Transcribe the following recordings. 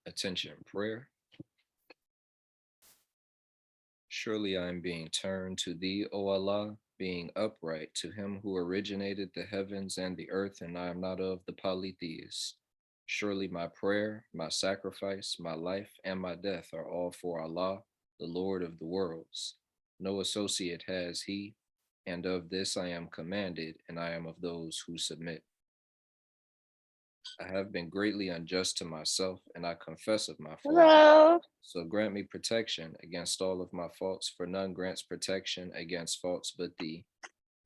Attention, prayer. Surely I am being turned to thee, O Allah, being upright to him who originated the heavens and the earth, and I am not of the polytheists. Surely my prayer, my sacrifice, my life, and my death are all for Allah, the Lord of the worlds. No associate has he, and of this I am commanded, and I am of those who submit. I have been greatly unjust to myself, and I confess of my fault. Hello. So grant me protection against all of my faults, for none grants protection against faults but thee.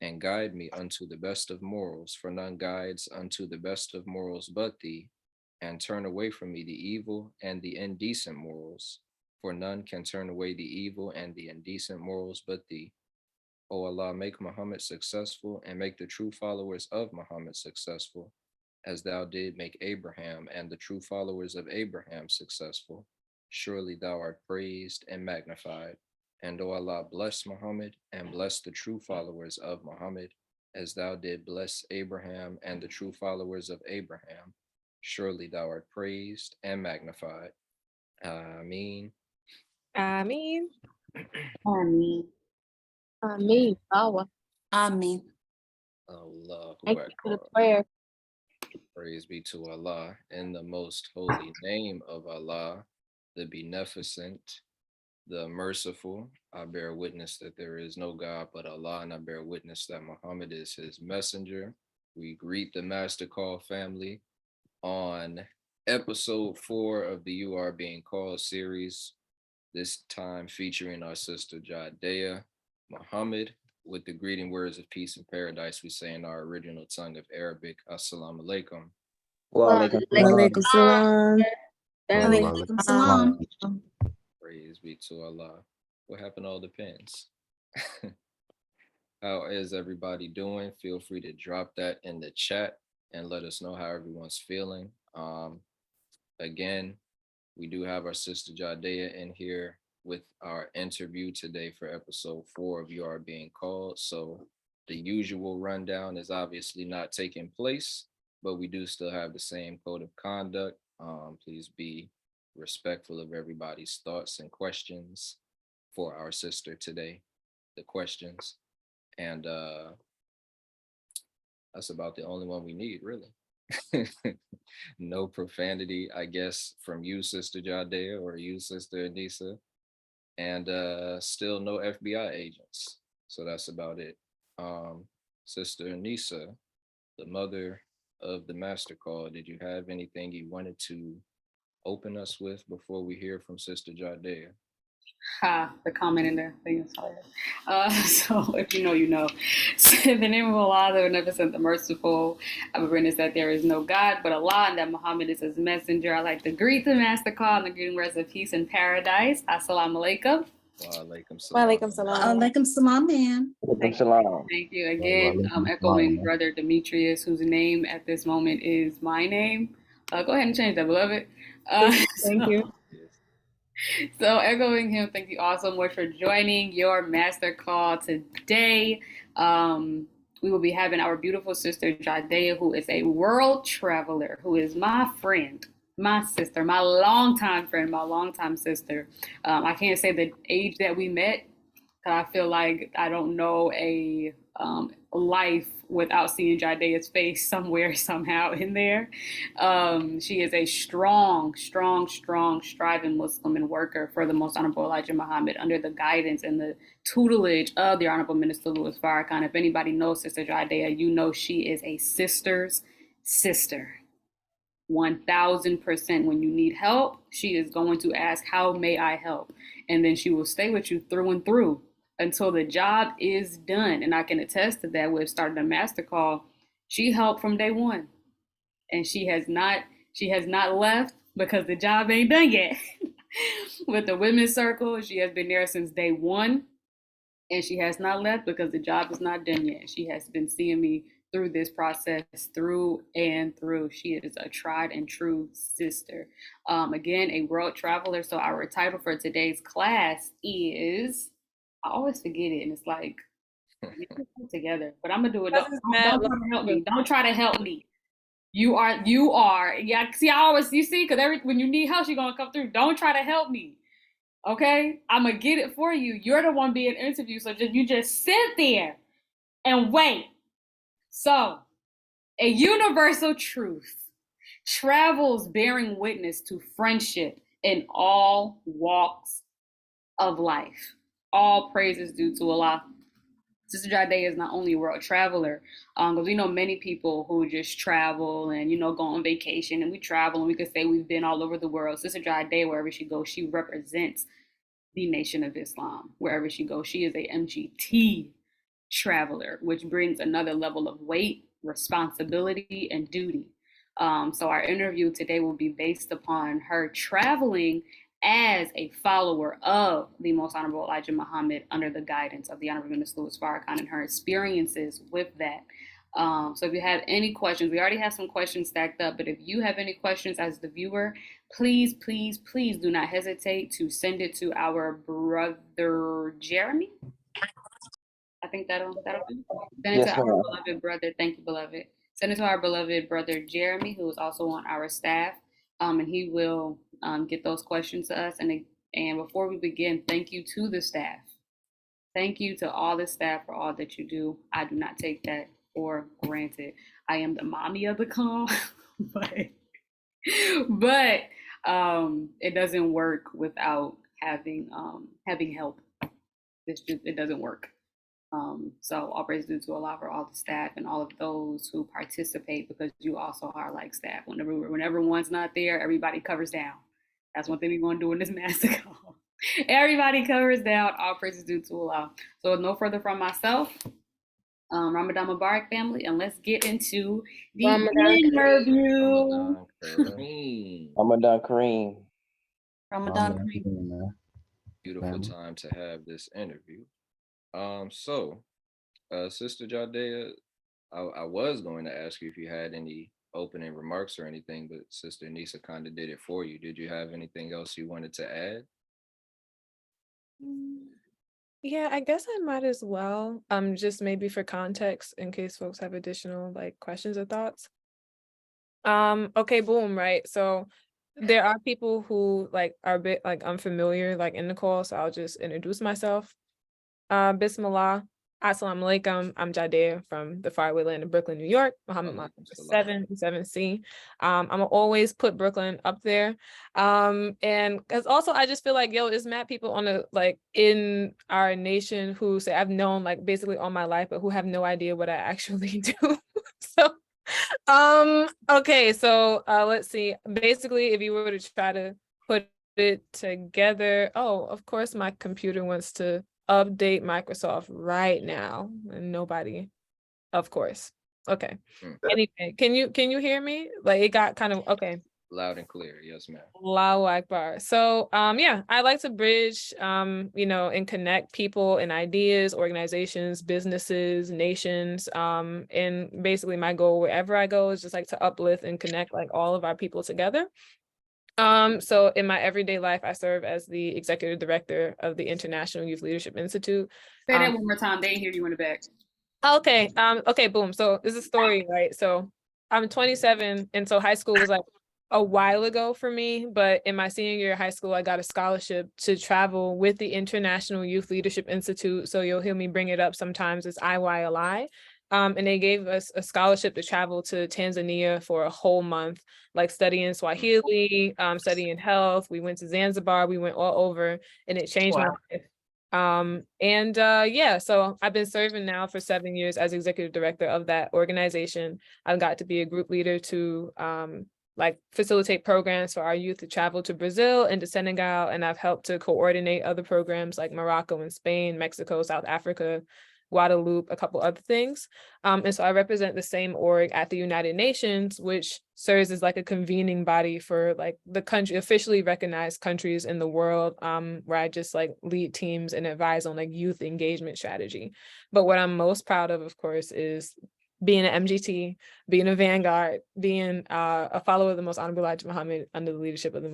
And guide me unto the best of morals, for none guides unto the best of morals but thee. And turn away from me the evil and the indecent morals, for none can turn away the evil and the indecent morals but thee. O Allah, make Muhammad successful and make the true followers of Muhammad successful, as thou did make Abraham and the true followers of Abraham successful. Surely thou art praised and magnified. And O Allah, bless Muhammad and bless the true followers of Muhammad, as thou did bless Abraham and the true followers of Abraham. Surely thou art praised and magnified. Ameen. Ameen. Ameen. Ameen. Power. Ameen. Allahu Thank you for the Akbar. prayer. Praise be to Allah, in the most holy name of Allah, the beneficent, the merciful. I bear witness that there is no God but Allah, and I bear witness that Muhammad is his messenger. We greet the Master Call family on episode 4 of the You Are Being Called series, this time featuring our sister Jadayah Muhammad. With the greeting words of peace and paradise, we say in our original tongue of Arabic, Assalamu alaikum. Walaikum Walaikum salam. Family. Walaikum salam. Praise be to Allah. What happened to all the pins? How is everybody doing? Feel free to drop that in the chat and let us know how everyone's feeling. Again, we do have our sister Jadayah in here with our interview today for episode 4 of You Are Being Called. So the usual rundown is obviously not taking place, but we do still have the same code of conduct. Please be respectful of everybody's thoughts and questions for our sister today, the questions. And that's about the only one we need, really. No profanity, I guess, from you, Sister Jadayah, or you, Sister Anissa, and still no FBI agents. So that's about it. Sister Anissa, the mother of the Master Call, did you have anything you wanted to open us with before we hear from Sister Jadayah? The comment in the thing is hilarious. So if you know, you know. So in the name of Allah, the Beneficent, the Merciful, I have witness that there is no God but Allah, and that Muhammad is his messenger. I like to greet the Master Call and the greeting words of peace and paradise. Assalamu alaikum. Wa alaikum salam. Walaikum salam. Alaikum salam, man. Walaikum salam. Thank you again. Echoing Brother Demetrius, whose name at this moment is my name. Go ahead and change that, beloved. Thank you. So echoing him, thank you all so much for joining your Master Call today. We will be having our beautiful sister Jadayah, who is a world traveler, who is my friend, my sister, my longtime friend, my longtime sister. I can't say the age that we met, because I feel like I don't know a life without seeing Jadayah's face somewhere, somehow in there. She is a strong, striving Muslim and worker for the Most Honorable Elijah Muhammad under the guidance and the tutelage of the Honorable Minister Louis Farrakhan. If anybody knows Sister Jadayah, you know she is a sister's sister. 1000%. When you need help, she is going to ask, how may I help? And then she will stay with you through and through until the job is done. And I can attest to that. We've started a Master Call. She helped from day one, and she has not left because the job ain't done yet. With the Women's Circle, she has been there since day one, and she has not left because the job is not done yet. She has been seeing me through this process, through and through. She is a tried and true sister. Again, a world traveler. So our title for today's class is, I always forget it, and it's like, get it together. But I'm gonna do it. Don't try to help me. Don't try to help me. You are. Yeah, see, you see, because when you need help, she's gonna come through. Don't try to help me. Okay? I'm gonna get it for you. You're the one being interviewed, so you just sit there and wait. So, a universal truth travels bearing witness to friendship in all walks of life. All praises due to Allah. Sister Jadayah is not only a world traveler, because we know many people who just travel and go on vacation, and we travel and we could say we've been all over the world. Sister Jadayah, wherever she goes, she represents the Nation of Islam. Wherever she goes, she is a MGT traveler, which brings another level of weight, responsibility, and duty. So our interview today will be based upon her traveling as a follower of the Most Honorable Elijah Muhammad under the guidance of the Honorable Minister Louis Farrakhan and her experiences with that. So if you have any questions, we already have some questions stacked up, but if you have any questions as the viewer, please, please, please do not hesitate to send it to our brother Jeremy. I think that'll do. Send it Yes, to our ma'am. beloved brother. Thank you, beloved. Send it to our beloved brother Jeremy, who is also on our staff, and he will get those questions to us. And before we begin, thank you to the staff. Thank you to all the staff for all that you do. I do not take that for granted. I am the mommy of the call, but it doesn't work without having help. It doesn't work. So all praise due to Allah for all the staff and all of those who participate, because you also are like staff. Whenever one's not there, everybody covers down. That's one thing we're going to do in this master call. Everybody covers down. All praises due to Allah. So with no further from myself, Ramadan Mubarak family, and let's get into the interview. Ramadan Kareem. Ramadan Kareem. Beautiful time to have this interview. So, Sister Jadayah, I was going to ask you if you had any opening remarks or anything, but Sister Nisa kind of did it for you. Did you have anything else you wanted to add? Yeah, I guess I might as well. Just maybe for context, in case folks have additional questions or thoughts. Okay, boom, right. So there are people who are a bit unfamiliar in the call, so I'll just introduce myself. Bismillah. Assalamu alaikum. I'm Jadayah from the faraway land of Brooklyn, New York. Muhammad 7C. I'm gonna always put Brooklyn up there. And because also I just feel like it's mad people on the in our nation who say I've known basically all my life, but who have no idea what I actually do. So okay, so let's see. Basically, if you were to try to put it together, of course my computer wants to update Microsoft right now, and nobody, of course. Okay. Anyway, can you hear me? It got kind of okay. Loud and clear, yes, ma'am. Allahu Akbar. So yeah, I like to bridge and connect people and ideas, organizations, businesses, nations. And basically my goal wherever I go is just to uplift and connect all of our people together. So in my everyday life, I serve as the executive director of the International Youth Leadership Institute. Say that one more time. They didn't hear you in the back. Okay. Okay, boom. So this is a story, right? So I'm 27, and so high school was a while ago for me, but in my senior year of high school, I got a scholarship to travel with the International Youth Leadership Institute. So you'll hear me bring it up sometimes as IYLI. And they gave us a scholarship to travel to Tanzania for a whole month, studying Swahili, studying health. We went to Zanzibar, we went all over, and it changed my life. Yeah, so I've been serving now for 7 years as executive director of that organization. I've got to be a group leader to facilitate programs for our youth to travel to Brazil and to Senegal, and I've helped to coordinate other programs like Morocco and Spain, Mexico, South Africa, Guadeloupe, a couple other things. And so I represent the same org at the United Nations, which serves as a convening body for the country, officially recognized countries in the world, where I just lead teams and advise on youth engagement strategy. But what I'm most proud of course, is being an MGT, being a vanguard, being a follower of the Most Honorable Elijah Muhammad under the leadership of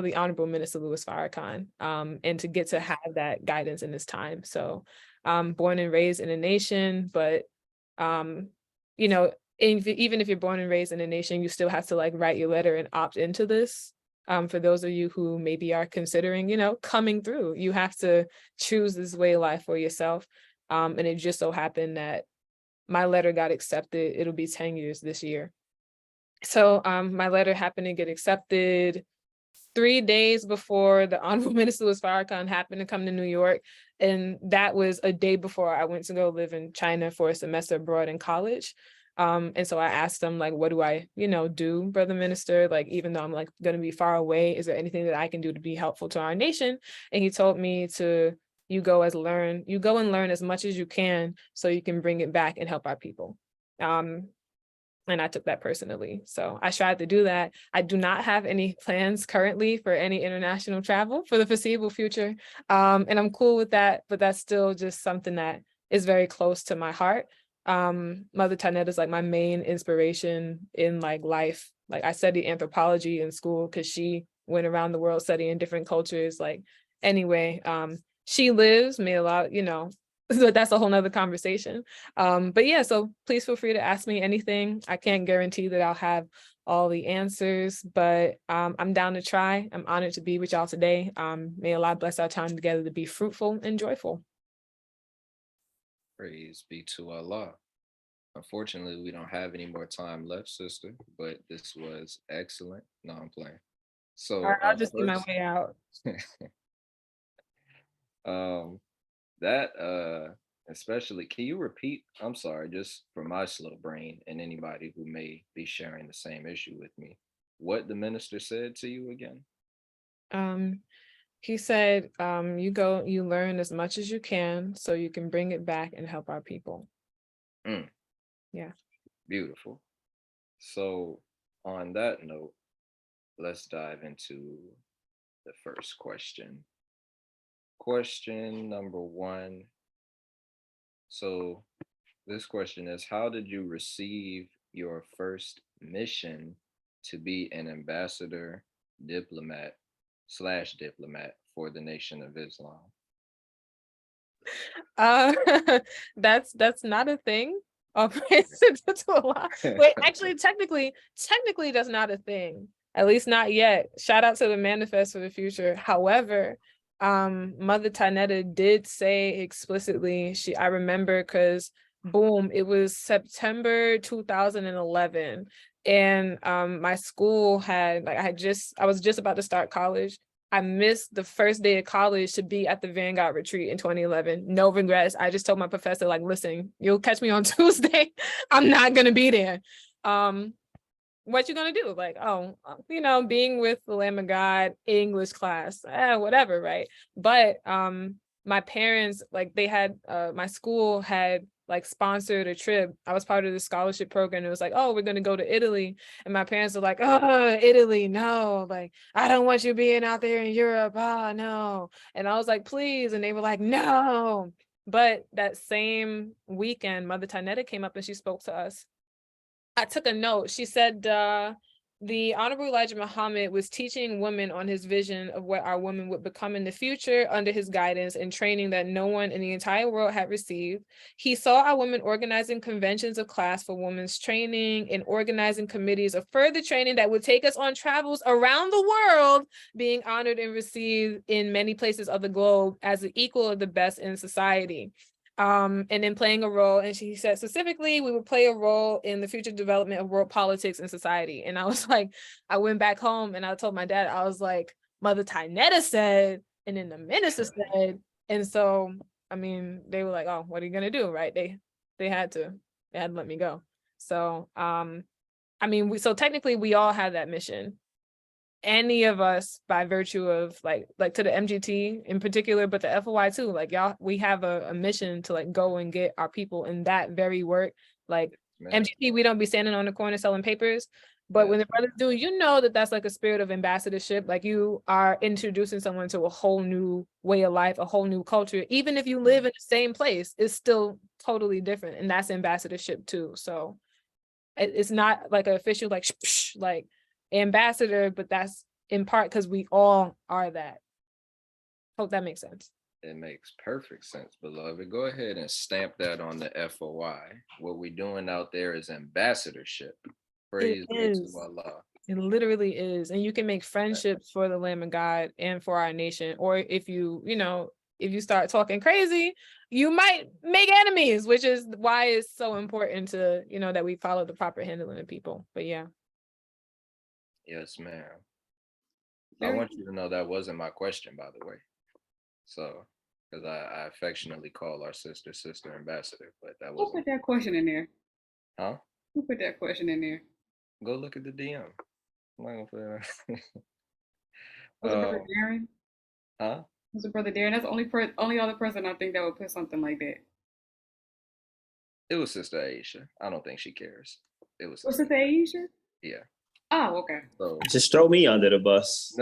the Honorable Minister Louis Farrakhan, and to get to have that guidance in this time. So born and raised in a nation, but even if you're born and raised in a nation, you still have to like write your letter and opt into this. For those of you who maybe are considering, coming through, you have to choose this way of life for yourself. And it just so happened that my letter got accepted. It'll be 10 years this year. So my letter happened to get accepted 3 days before the Honorable Minister Louis Farrakhan happened to come to New York. And that was a day before I went to go live in China for a semester abroad in college. And so I asked him, like, what do I, do, Brother Minister? Like, even though I'm like going to be far away, is there anything that I can do to be helpful to our nation? And he told me you go and learn as much as you can so you can bring it back and help our people. And I took that personally. So I tried to do that. I do not have any plans currently for any international travel for the foreseeable future. And I'm cool with that, but that's still just something that is very close to my heart. Mother Tanetta is like my main inspiration in like life. Like I studied anthropology in school because she went around the world studying different cultures. Like anyway, she lives, made a lot, so that's a whole nother conversation. But yeah, so please feel free to ask me anything. I can't guarantee that I'll have all the answers, but I'm down to try. I'm honored to be with y'all today. May Allah bless our time together to be fruitful and joyful. Praise be to Allah. Unfortunately, we don't have any more time left, sister, but this was excellent. No, I'm playing. So All right, I'll just see my way out. That especially, can you repeat, I'm sorry, just for my slow brain and anybody who may be sharing the same issue with me, what the minister said to you again? He said, you learn as much as you can so you can bring it back and help our people. Yeah. Beautiful. So on that note, let's dive into the first question. Question number 1. So this question is, how did you receive your first mission to be an ambassador, diplomat for the Nation of Islam? That's not a thing. Oh, praise to Allah. Wait, actually, technically, that's not a thing. At least not yet. Shout out to the Manifest for the Future. However, Mother Tanetta did say explicitly, I remember because boom, it was September 2011. And my school had I was just about to start college. I missed the first day of college to be at the Vanguard retreat in 2011. No regrets. I just told my professor, like, listen, you'll catch me on Tuesday. I'm not going to be there. What you going to do? Like, being with the Lamb of God, English class, whatever, right? But my parents, like they had, my school had like sponsored a trip. I was part of the scholarship program. It was like, oh, we're going to go to Italy. And my parents were like, oh, Italy, no. Like, I don't want you being out there in Europe. Oh, no. And I was like, please. And they were like, no. But that same weekend, Mother Tanetta came up and she spoke to us. I took a note. She said, the Honorable Elijah Muhammad was teaching women on his vision of what our women would become in the future under his guidance and training that no one in the entire world had received. He saw our women organizing conventions of class for women's training and organizing committees of further training that would take us on travels around the world, being honored and received in many places of the globe as the equal of the best in society. And then playing a role, and she said specifically we would play a role in the future development of world politics and society. And I was like, I went back home and I told my dad, I was like, Mother Tanetta said, and then the minister said. And so I mean, they were like, oh, what are you gonna do? Right? They had to let me go. So I mean, so technically we all had that mission. Any of us, by virtue of like to the MGT in particular, but the FOI too, like y'all, we have a mission to like go and get our people in that very work. Like MGT, we don't be standing on the corner selling papers, but when the brothers do, that's like a spirit of ambassadorship. Like you are introducing someone to a whole new way of life, a whole new culture. Even if you live in the same place, it's still totally different, and that's ambassadorship too. So it's not like an official like ambassador, but that's in part because we all are that. Hope that makes sense. It makes perfect sense, beloved. Go ahead and stamp that on the FOI. What we're doing out there is ambassadorship. Praise be to is. Allah. It literally is. And you can make friendships for the Lamb of God and for our nation. Or if if you start talking crazy, you might make enemies, which is why it's so important to, that we follow the proper handling of people. But yeah. Yes, ma'am. I want you to know that wasn't my question, by the way. So, because I affectionately call our sister ambassador, but that Who wasn't. put that question in there? Huh? Who put that question in there? Go look at the DM. I'm not gonna put it Was it Brother Darren? Huh? Was it Brother Darren? That's the only other person I think that would put something like that. It was Sister Aisha. I don't think she cares. It was Sister Aisha? Yeah. Oh, okay. So just throw me under the bus.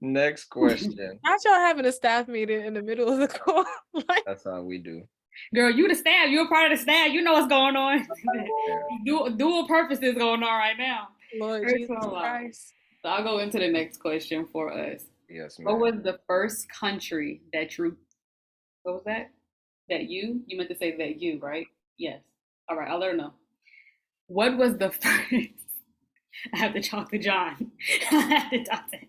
Next question. Not y'all having a staff meeting in the middle of the call. That's how we do. Girl, you the staff. You're a part of the staff. You know what's going on. Dual purposes going on right now. Lord Jesus Christ. So I'll go into the next question for us. Yes, ma'am. What was the first country that what was that? You meant to say that you, right? Yes. All right, I'll let her know. What was the first? I have to talk to John. I have to talk to him.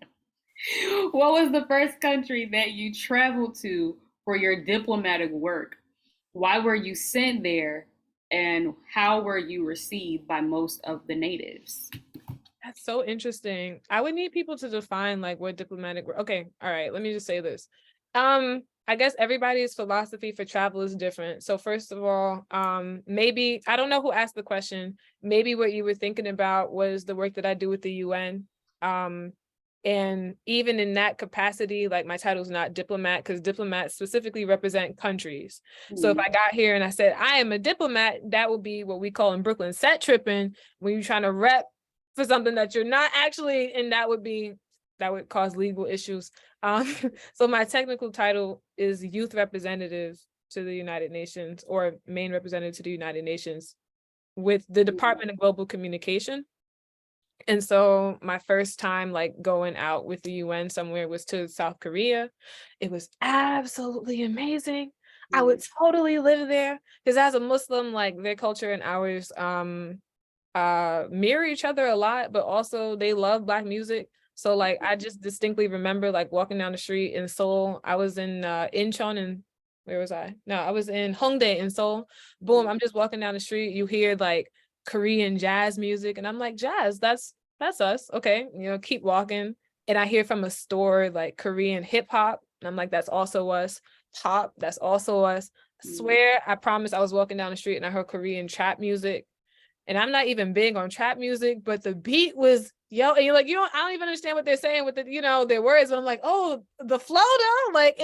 What was the first country that you traveled to for your diplomatic work? Why were you sent there? And how were you received by most of the natives? That's so interesting. I would need people to define like what diplomatic work. Okay, all right. Let me just say this. I guess everybody's philosophy for travel is different. So first of all, maybe I don't know who asked the question. Maybe what you were thinking about was the work that I do with the UN. And even in that capacity, like my title is not diplomat because diplomats specifically represent countries. So if I got here and I said, I am a diplomat, that would be what we call in Brooklyn set tripping, when you're trying to rep for something that you're not actually, and that would cause legal issues. So my technical title is youth representative to the United Nations, or main representative to the United Nations with the Department of Global Communication. And so my first time like going out with the UN somewhere was to South Korea. It was absolutely amazing. I would totally live there because as a Muslim, like their culture and ours mirror each other a lot, but also they love Black music. So like I just distinctly remember like walking down the street in Seoul. I was in Incheon, and where was I? No, I was in Hongdae in Seoul. Boom, I'm just walking down the street. You hear like Korean jazz music, and I'm like, jazz, that's us. Okay, keep walking. And I hear from a store like Korean hip hop, and I'm like, that's also us. Pop, that's also us. I swear, I promise I was walking down the street and I heard Korean trap music. And I'm not even big on trap music, but the beat was and you're like, I don't even understand what they're saying with the, their words. But I'm like, oh, the flow though, like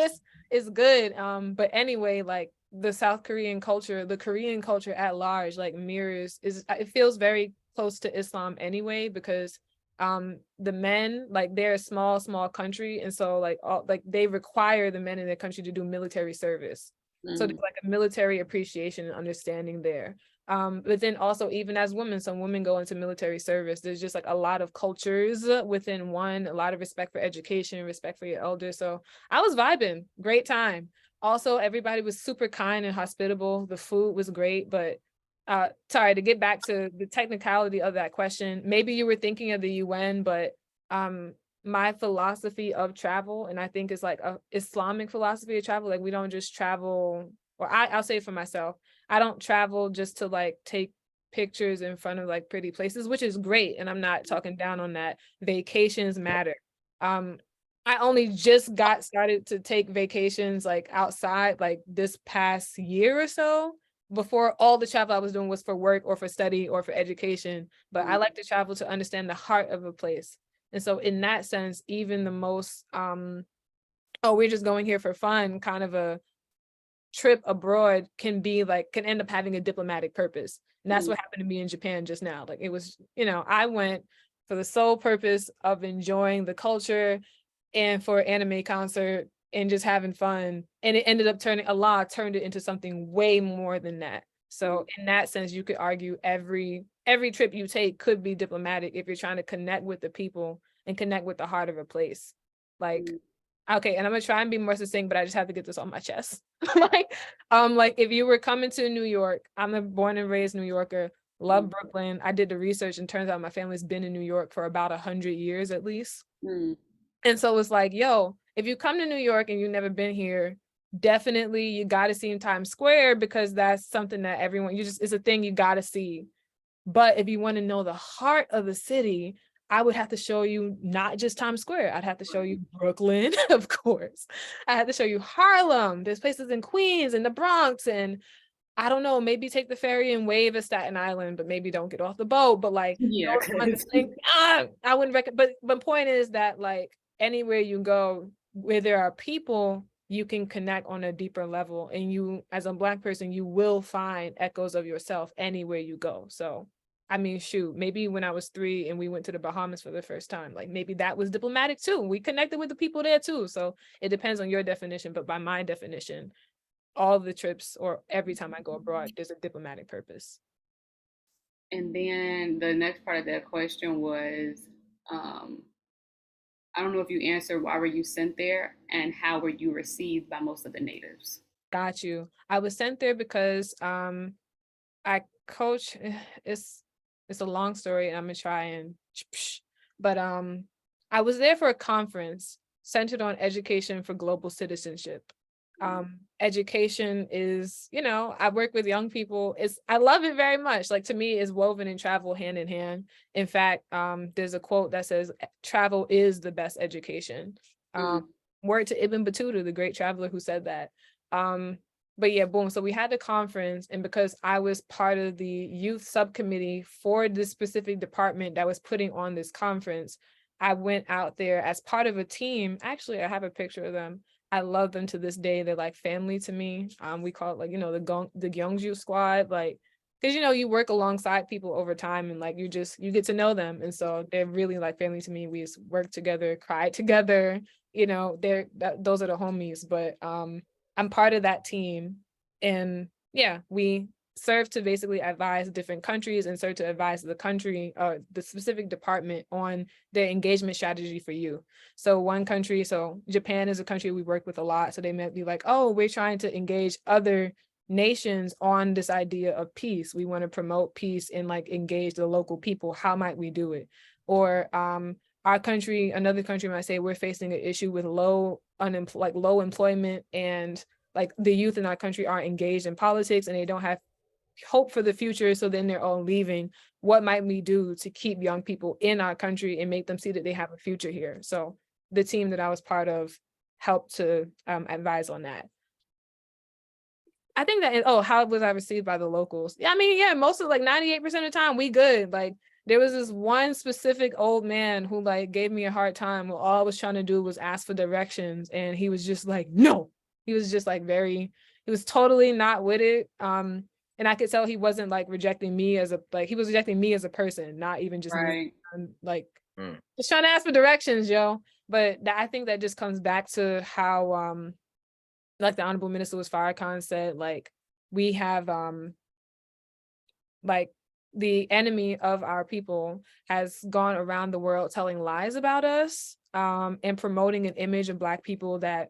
it's good. But anyway, like the South Korean culture, the Korean culture at large, like mirrors it feels very close to Islam anyway, because the men, like they're a small country, and so like they require the men in their country to do military service. So there's like a military appreciation and understanding there. But then also, even as women, some women go into military service. There's just like a lot of cultures within one, a lot of respect for education, respect for your elders. So I was vibing, great time. Also, everybody was super kind and hospitable. The food was great, but sorry, to get back to the technicality of that question, maybe you were thinking of the UN, but my philosophy of travel, and I think it's like a Islamic philosophy of travel, like we don't just travel, or I'll say for myself, I don't travel just to like take pictures in front of like pretty places, which is great. And I'm not talking down on that. Vacations matter. I only just got started to take vacations like outside like this past year or so. Before, all the travel I was doing was for work or for study or for education. But I like to travel to understand the heart of a place. And so in that sense, even the most, we're just going here for fun, kind of a trip abroad can end up having a diplomatic purpose. And that's what happened to me in Japan just now. Like it was, I went for the sole purpose of enjoying the culture and for anime concert and just having fun. And it ended up Allah turned it into something way more than that. So in that sense, you could argue every trip you take could be diplomatic if you're trying to connect with the people and connect with the heart of a place. Like Okay, and I'm gonna try and be more succinct, but I just have to get this on my chest. Like if you were coming to New York, I'm a born and raised New Yorker, love Brooklyn. I did the research and turns out my family's been in New York for about 100 years at least. And so it's like, yo, if you come to New York and you've never been here, definitely you got to see Times Square because that's something that everyone, it's a thing you got to see. But if you want to know the heart of the city, I would have to show you not just Times Square. I'd have to show you Brooklyn, of course. I had to show you Harlem. There's places in Queens and the Bronx, and I don't know, maybe take the ferry and wave at Staten Island, but maybe don't get off the boat. But like, Yeah, I wouldn't recommend. But point is that like anywhere you go where there are people, you can connect on a deeper level, and you, as a Black person, you will find echoes of yourself anywhere you go. So I mean, shoot, maybe when I was 3 and we went to the Bahamas for the first time, like maybe that was diplomatic too. We connected with the people there too. So it depends on your definition, but by my definition, all the trips or every time I go abroad, there's a diplomatic purpose. and then the next part of that question was, I don't know if you answered why were you sent there and how were you received by most of the natives? Got you. I was sent there because I coach. It's a long story, and I'm gonna try and but I was there for a conference centered on education for global citizenship. Education is, I work with young people. I love it very much. Like to me, it's woven in travel hand in hand. In fact, there's a quote that says travel is the best education. Word to Ibn Battuta, the great traveler who said that. But yeah, boom. So we had the conference, and because I was part of the youth subcommittee for this specific department that was putting on this conference, I went out there as part of a team. Actually, I have a picture of them. I love them to this day. They're like family to me. We call it like, the Gyeongju squad, like, because, you work alongside people over time and like, you get to know them. And so they're really like family to me. We just work together, cry together, those are the homies. But I'm part of that team. And yeah, we serve to basically advise different countries and serve to advise the country, the specific department on their engagement strategy for you. So one country, so Japan is a country we work with a lot. So they might be like, oh, we're trying to engage other nations on this idea of peace. We want to promote peace and like engage the local people. How might we do it? Or our country, another country might say we're facing an issue with low employment, and like the youth in our country aren't engaged in politics and they don't have hope for the future. So then they're all leaving. What might we do to keep young people in our country and make them see that they have a future here? So the team that I was part of helped to advise on that. I think that, how was I received by the locals? Yeah, I mean, yeah, most of like 98% of the time we good. Like there was this one specific old man who like gave me a hard time. Well, all I was trying to do was ask for directions. And he was just like, no, he was just like he was totally not with it. And I could tell he wasn't like rejecting me he was rejecting me as a person, not even just me. Like just trying to ask for directions, yo. But I think that just comes back to how, like the Honorable Minister was Farrakhan said, like we have like the enemy of our people has gone around the world telling lies about us, and promoting an image of Black people that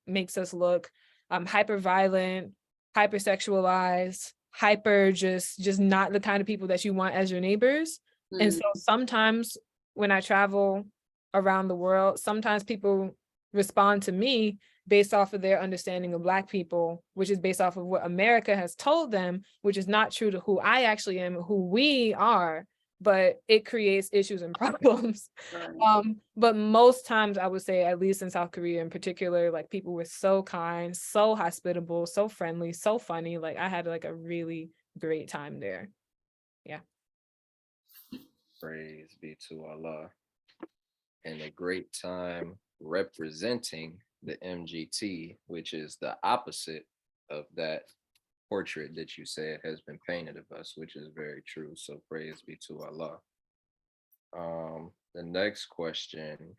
makes us look hyper violent, hypersexualized, hyper just not the kind of people that you want as your neighbors. And so sometimes when I travel around the world, sometimes people respond to me based off of their understanding of Black people, which is based off of what America has told them, which is not true to who I actually am, who we are, but it creates issues and problems. But most times I would say, at least in South Korea in particular, like people were so kind, so hospitable, so friendly, so funny. Like I had like a really great time there. Yeah. Praise be to Allah. And a great time representing the MGT, which is the opposite of that portrait that you said has been painted of us, which is very true. So praise be to Allah. The next question: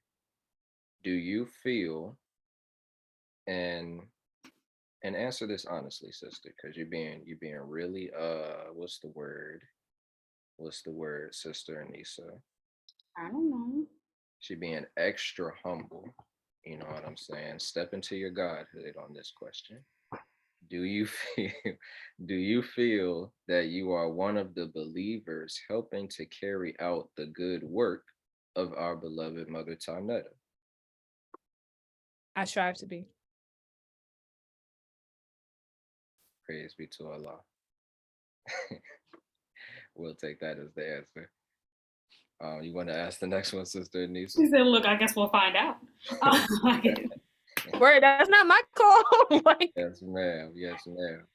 do you feel, and answer this honestly, sister, because you're being really what's the word, sister Anissa? I don't know. She being extra humble. You know what I'm saying? Step into your godhood on this question. Do you feel do you feel that you are one of the believers helping to carry out the good work of our beloved Mother Tanetta? I strive to be. Praise be to Allah. We'll take that as the answer. You want to ask the next one, Sister Anissa? She said, "Look, I guess we'll find out." Word, that's not my call. Like, Yes, ma'am. Yes, ma'am.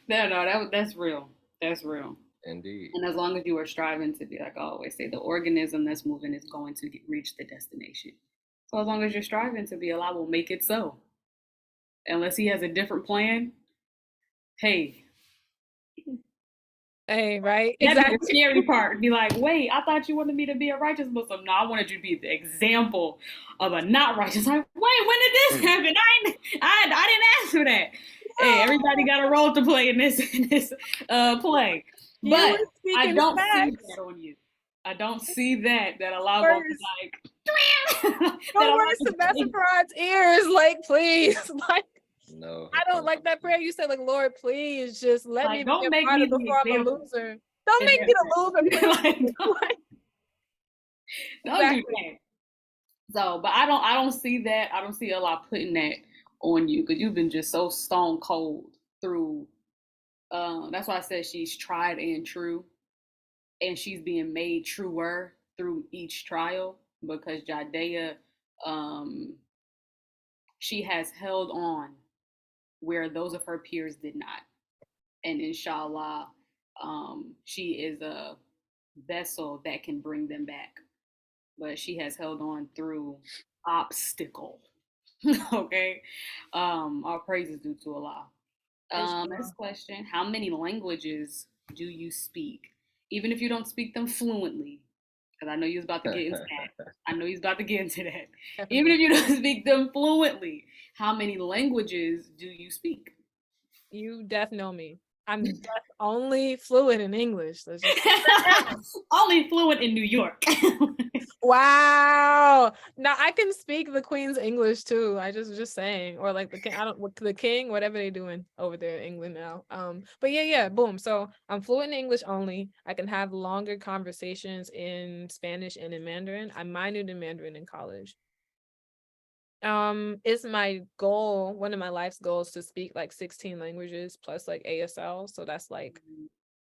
No, that's real. That's real. Indeed. And as long as you are striving to be, like I always say, the organism that's moving is going to reach the destination. So as long as you're striving to be, Allah will make it so. Unless He has a different plan, hey, hey, right? that'd Exactly. be the scary part. Be like, wait, I thought you wanted me to be a righteous Muslim. No, I wanted you to be the example of a not righteous. Like, wait, when did this happen? I didn't ask for that. Hey, everybody got a role to play in this play. But I don't see that on you. I don't see that Allah gonna be like, no words to Besseferad's ears, like, please. Like, no, I don't like that prayer you said, like, Lord, please just let like, me don't be a make part me of the before I'm a example. loser. Don't make me the loser, please. Don't do that. So, but I don't see that. I don't see Allah putting that on you because you've been just so stone cold through. That's why I said she's tried and true, and she's being made truer through each trial because Jadayah, she has held on where those of her peers did not, and inshallah, she is a vessel that can bring them back. But she has held on through obstacle. Okay. All praises due to Allah. Next question. How many languages do you speak? Even if you don't speak them fluently, because I know you was about to get into that. I know he's about to get into that. Definitely. Even if you don't speak them fluently, how many languages do you speak? You def know me. I'm only fluent in English. Only fluent in New York. Wow. Now I can speak the Queen's English too. I just saying, or like the king. I don't the king, whatever they doing over there in England now. But yeah, boom. So I'm fluent in English only. I can have longer conversations in Spanish and in Mandarin. I minored in Mandarin in college. It's my goal, one of my life's goals, to speak like 16 languages plus like ASL. So that's like,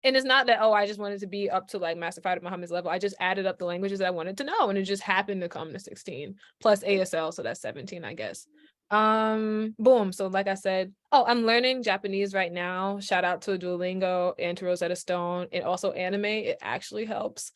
and it's not that, oh, I just wanted to be up to like Master Fighter Muhammad's level. I just added up the languages that I wanted to know, and it just happened to come to 16 plus ASL, so that's 17, I guess. Boom. So like I said, I'm learning Japanese right now. Shout out to Duolingo and to Rosetta Stone, and also anime. It actually helps.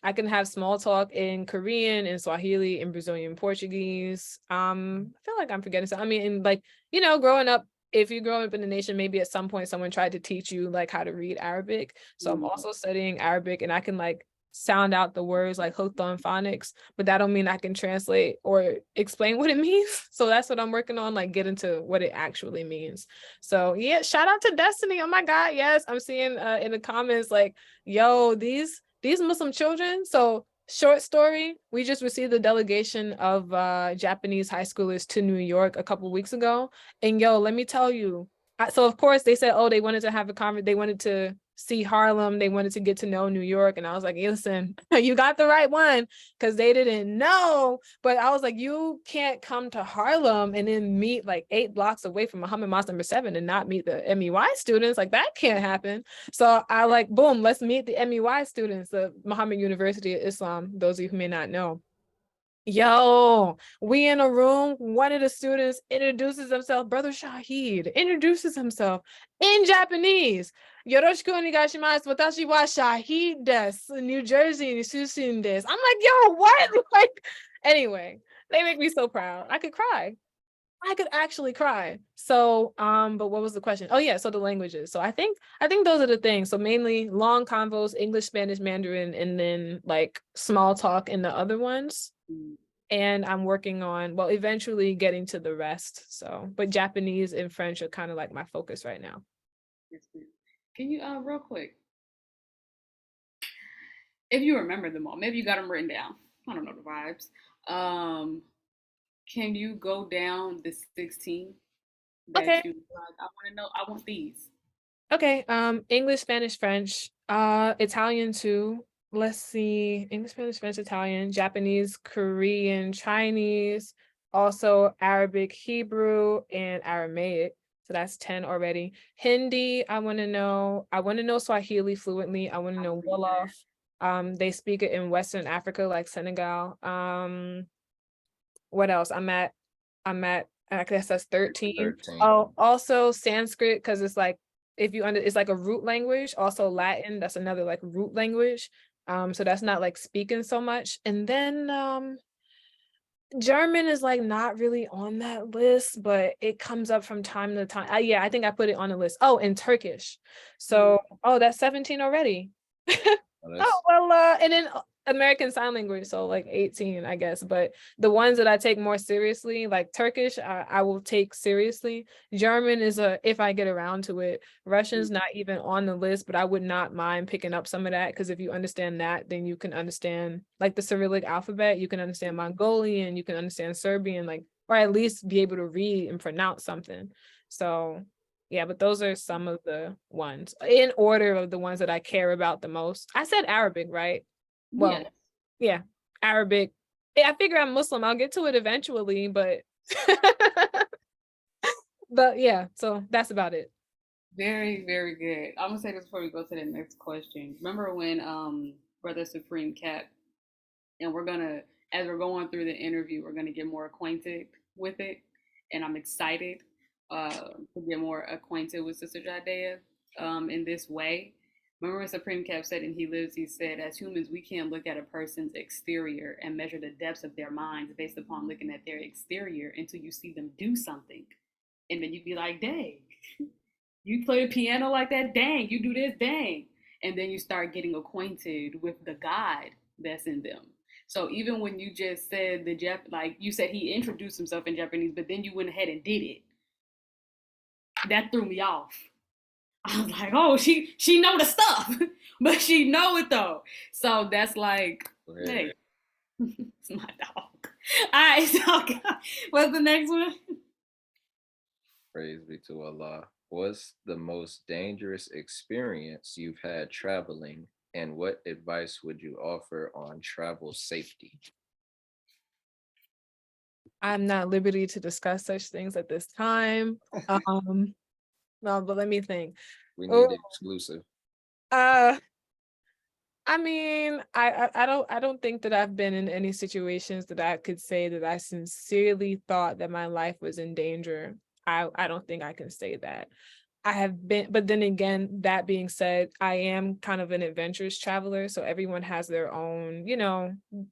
I can have small talk in Korean, in Swahili, in Brazilian Portuguese. I feel like I'm forgetting something. I mean, in like, growing up, if you grow up in the nation, maybe at some point someone tried to teach you like how to read Arabic. So I'm also studying Arabic, and I can like sound out the words like hooked on phonics, but that don't mean I can translate or explain what it means. So that's what I'm working on, like get into what it actually means. So yeah, shout out to Destiny. Oh my God, yes, I'm seeing in the comments like, yo, these Muslim children. So short story, we just received a delegation of Japanese high schoolers to New York a couple weeks ago, and yo, let me tell you, so of course they said, they wanted to have a conversation, they wanted to see Harlem, they wanted to get to know New York, and I was like, listen, you got the right one, because they didn't know. But I was like, you can't come to Harlem and then meet like 8 blocks away from Muhammad Mosque number 7 and not meet the MEY students. Like that can't happen. So I like, boom, let's meet the MEY students, the Muhammad University of Islam, those of you who may not know. Yo, we in a room, one of the students introduces himself, Brother Shahid introduces himself in Japanese. Yoroshiku onegaishimasu, watashi wa Shahid desu, New Jersey ni sushin desu. I'm like, yo, what? Like, anyway, they make me so proud. I could cry. I could actually cry. So, but what was the question? Oh yeah, so the languages. So I think those are the things. So mainly long convos, English, Spanish, Mandarin, and then like small talk in the other ones. And I'm working on, well, eventually getting to the rest. So, but Japanese and French are kind of like my focus right now. Can you real quick, if you remember them all, maybe you got them written down. I don't know the vibes. Can you go down the 16 that Okay. you like? I want to know. I want these. Okay. English, Spanish, French, Italian too. Let's see. English, Spanish, French, Italian, Japanese, Korean, Chinese, also Arabic, Hebrew, and Aramaic. So that's 10 already. Hindi, I want to know. I want to know Swahili fluently. I want to know Wolof. They speak it in Western Africa, like Senegal. What else? I'm at I guess that's 13. 13. Oh, also Sanskrit, because it's like if you it's like a root language. Also Latin, that's another like root language. So that's not like speaking so much. And then German is like not really on that list, but it comes up from time to time. Yeah, I think I put it on the list. Oh, and Turkish. So that's 17 already. Oh, Oh, well, and then American Sign Language, so like 18, I guess. But the ones that I take more seriously, like Turkish, I will take seriously. German is if I get around to it. Russian's not even on the list, but I would not mind picking up some of that, because if you understand that, then you can understand like the Cyrillic alphabet, you can understand Mongolian, you can understand Serbian, like, or at least be able to read and pronounce something. So yeah, but those are some of the ones in order of the ones that I care about the most. I said Arabic, right? Well, Yes. yeah, Arabic. Yeah, I figure I'm Muslim. I'll get to it eventually, but but yeah, so that's about it. Very, very good. I'm gonna say this before we go to the next question. Remember when Brother Supreme Cap, and we're gonna, as we're going through the interview, we're gonna get more acquainted with it, and I'm excited to get more acquainted with Sister Jadayah in this way. Remember when Supreme Cap said in He Lives, he said, as humans, we can't look at a person's exterior and measure the depths of their minds based upon looking at their exterior until you see them do something. And then you'd be like, dang, you play the piano like that? Dang, you do this? Dang. And then you start getting acquainted with the God that's in them. So even when you just said like you said he introduced himself in Japanese, but then you went ahead and did it, that threw me off. I was like, oh, she know the stuff, but she know it though. So that's like, hey, it's my dog. All right, so what's the next one? Praise be to Allah. What's the most dangerous experience you've had traveling, and what advice would you offer on travel safety? I'm not at liberty to discuss such things at this time. No, but let me think. We Oh, need exclusive. uh, I mean, I don't think that I've been in any situations that I could say that I sincerely thought that my life was in danger. I don't think I can say that. I have been, but then again, that being said, I am kind of an adventurous traveler. So everyone has their own,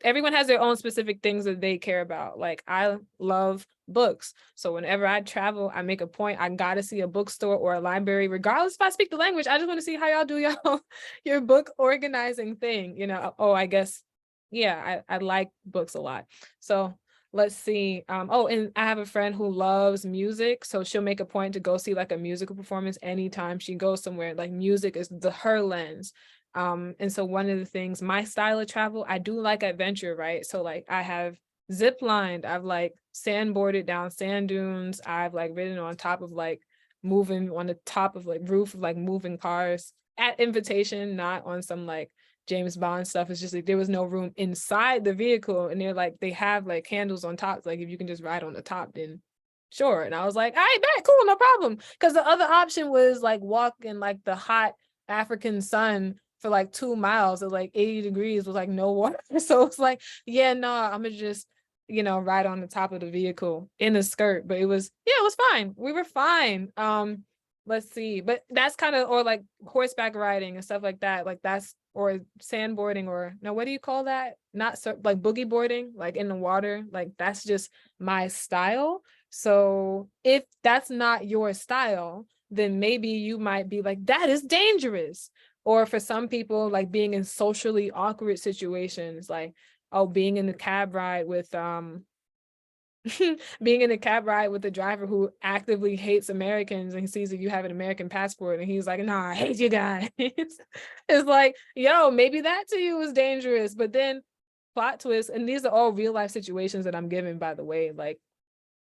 everyone has their own specific things that they care about. Like I love books. So whenever I travel, I make a point, I gotta see a bookstore or a library, regardless if I speak the language. I just want to see how y'all do your book organizing thing, Oh, I guess, yeah, I like books a lot. So let's see. And I have a friend who loves music, so she'll make a point to go see like a musical performance anytime she goes somewhere. Like music is her lens. And so one of the things, my style of travel, I do like adventure, right? So like I have zip lined, I've like sandboarded down sand dunes, I've like ridden on top of like moving on the top of like roof of like moving cars at invitation, not on some like James Bond stuff. Is just like there was no room inside the vehicle, and they're like they have like handles on top. Like if you can just ride on the top, then sure. And I was like, all right, bet, cool, no problem. Because the other option was like walk in like the hot African sun for like 2 miles at like 80 degrees with like no water. So it's like, yeah, no, I'm gonna just ride on the top of the vehicle in a skirt. But it was fine. We were fine. Let's see, but that's kind of, or like horseback riding and stuff like that, like that's, or sandboarding, or no, what do you call that? Not so like boogie boarding, like in the water, like that's just my style. So if that's not your style, then maybe you might be like, that is dangerous. Or for some people, like being in socially awkward situations, like, oh, being in the cab ride with being in a cab ride with a driver who actively hates Americans, and he sees that you have an American passport and he's like, nah, I hate you guys. It's like, yo, maybe that to you is dangerous. But then plot twist, and these are all real life situations that I'm giving, by the way, like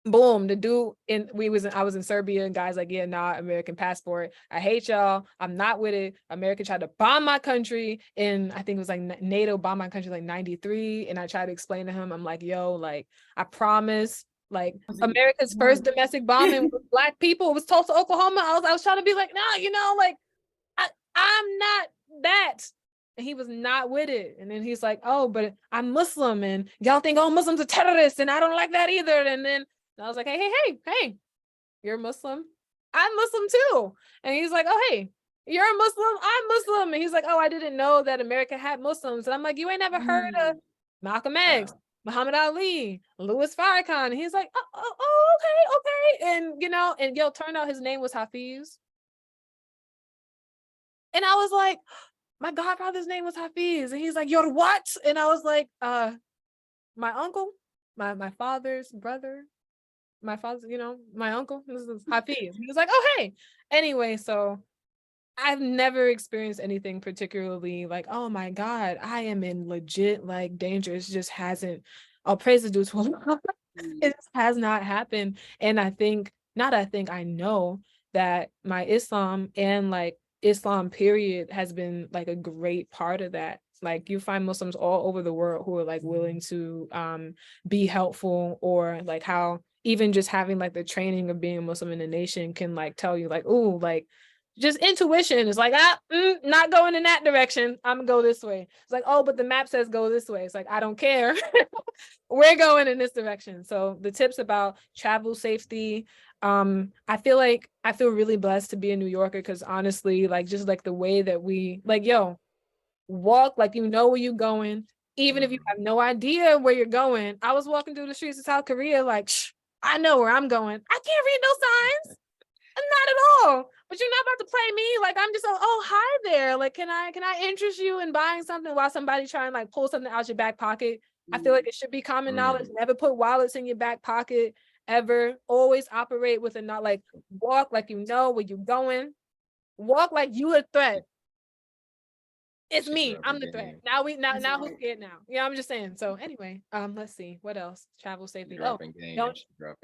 boom, the dude I was in Serbia, and guys like, yeah, nah, American passport. I hate y'all. I'm not with it. America tried to bomb my country, and I think it was like NATO bombed my country like 93. And I tried to explain to him, I'm like, yo, like, I promise, like, America's first domestic bombing was Black people. It was Tulsa, Oklahoma. I was trying to be like, nah, like, I'm not that. And he was not with it. And then he's like, oh, but I'm Muslim, and y'all think all Muslims are terrorists, and I don't like that either. And then I was like, hey, you're Muslim. I'm Muslim too. And he's like, oh, hey, you're a Muslim. I'm Muslim. And he's like, oh, I didn't know that America had Muslims. And I'm like, you ain't never heard of Malcolm X, Muhammad Ali, Louis Farrakhan. And he's like, okay. And, and turned out his name was Hafiz. And I was like, my godfather's name was Hafiz. And he's like, you're what? And I was like, my uncle, my father's brother, my father's, my uncle, this is Hafiz. He was like, oh, hey. Anyway, so I've never experienced anything particularly like, oh my God, I am in legit like danger. It just hasn't, I'll praise the dude to Allah. It just has not happened. And I know that my Islam and like Islam period has been like a great part of that. Like you find Muslims all over the world who are like willing to be helpful, or like how even just having like the training of being a Muslim in a nation can like tell you like, oh, like just intuition is like, not going in that direction. I'm gonna go this way. It's like, oh, but the map says go this way. It's like, I don't care. We're going in this direction. So the tips about travel safety, I feel really blessed to be a New Yorker, because honestly, like just like the way that we like, walk like you know where you're going, even if you have no idea where you're going. I was walking through the streets of South Korea, like, I know where I'm going. I can't read no signs. Not at all. But you're not about to play me. Like, I'm just, oh, hi there. Like, can I interest you in buying something while somebody trying to like pull something out your back pocket? I feel like it should be common knowledge. Never put wallets in your back pocket ever. Always operate with a not like walk like you know where you're going. Walk like you a threat. It's me. I'm the threat. Now who's scared now? Yeah, I'm just saying. So anyway, let's see what else. Travel safely. Dropping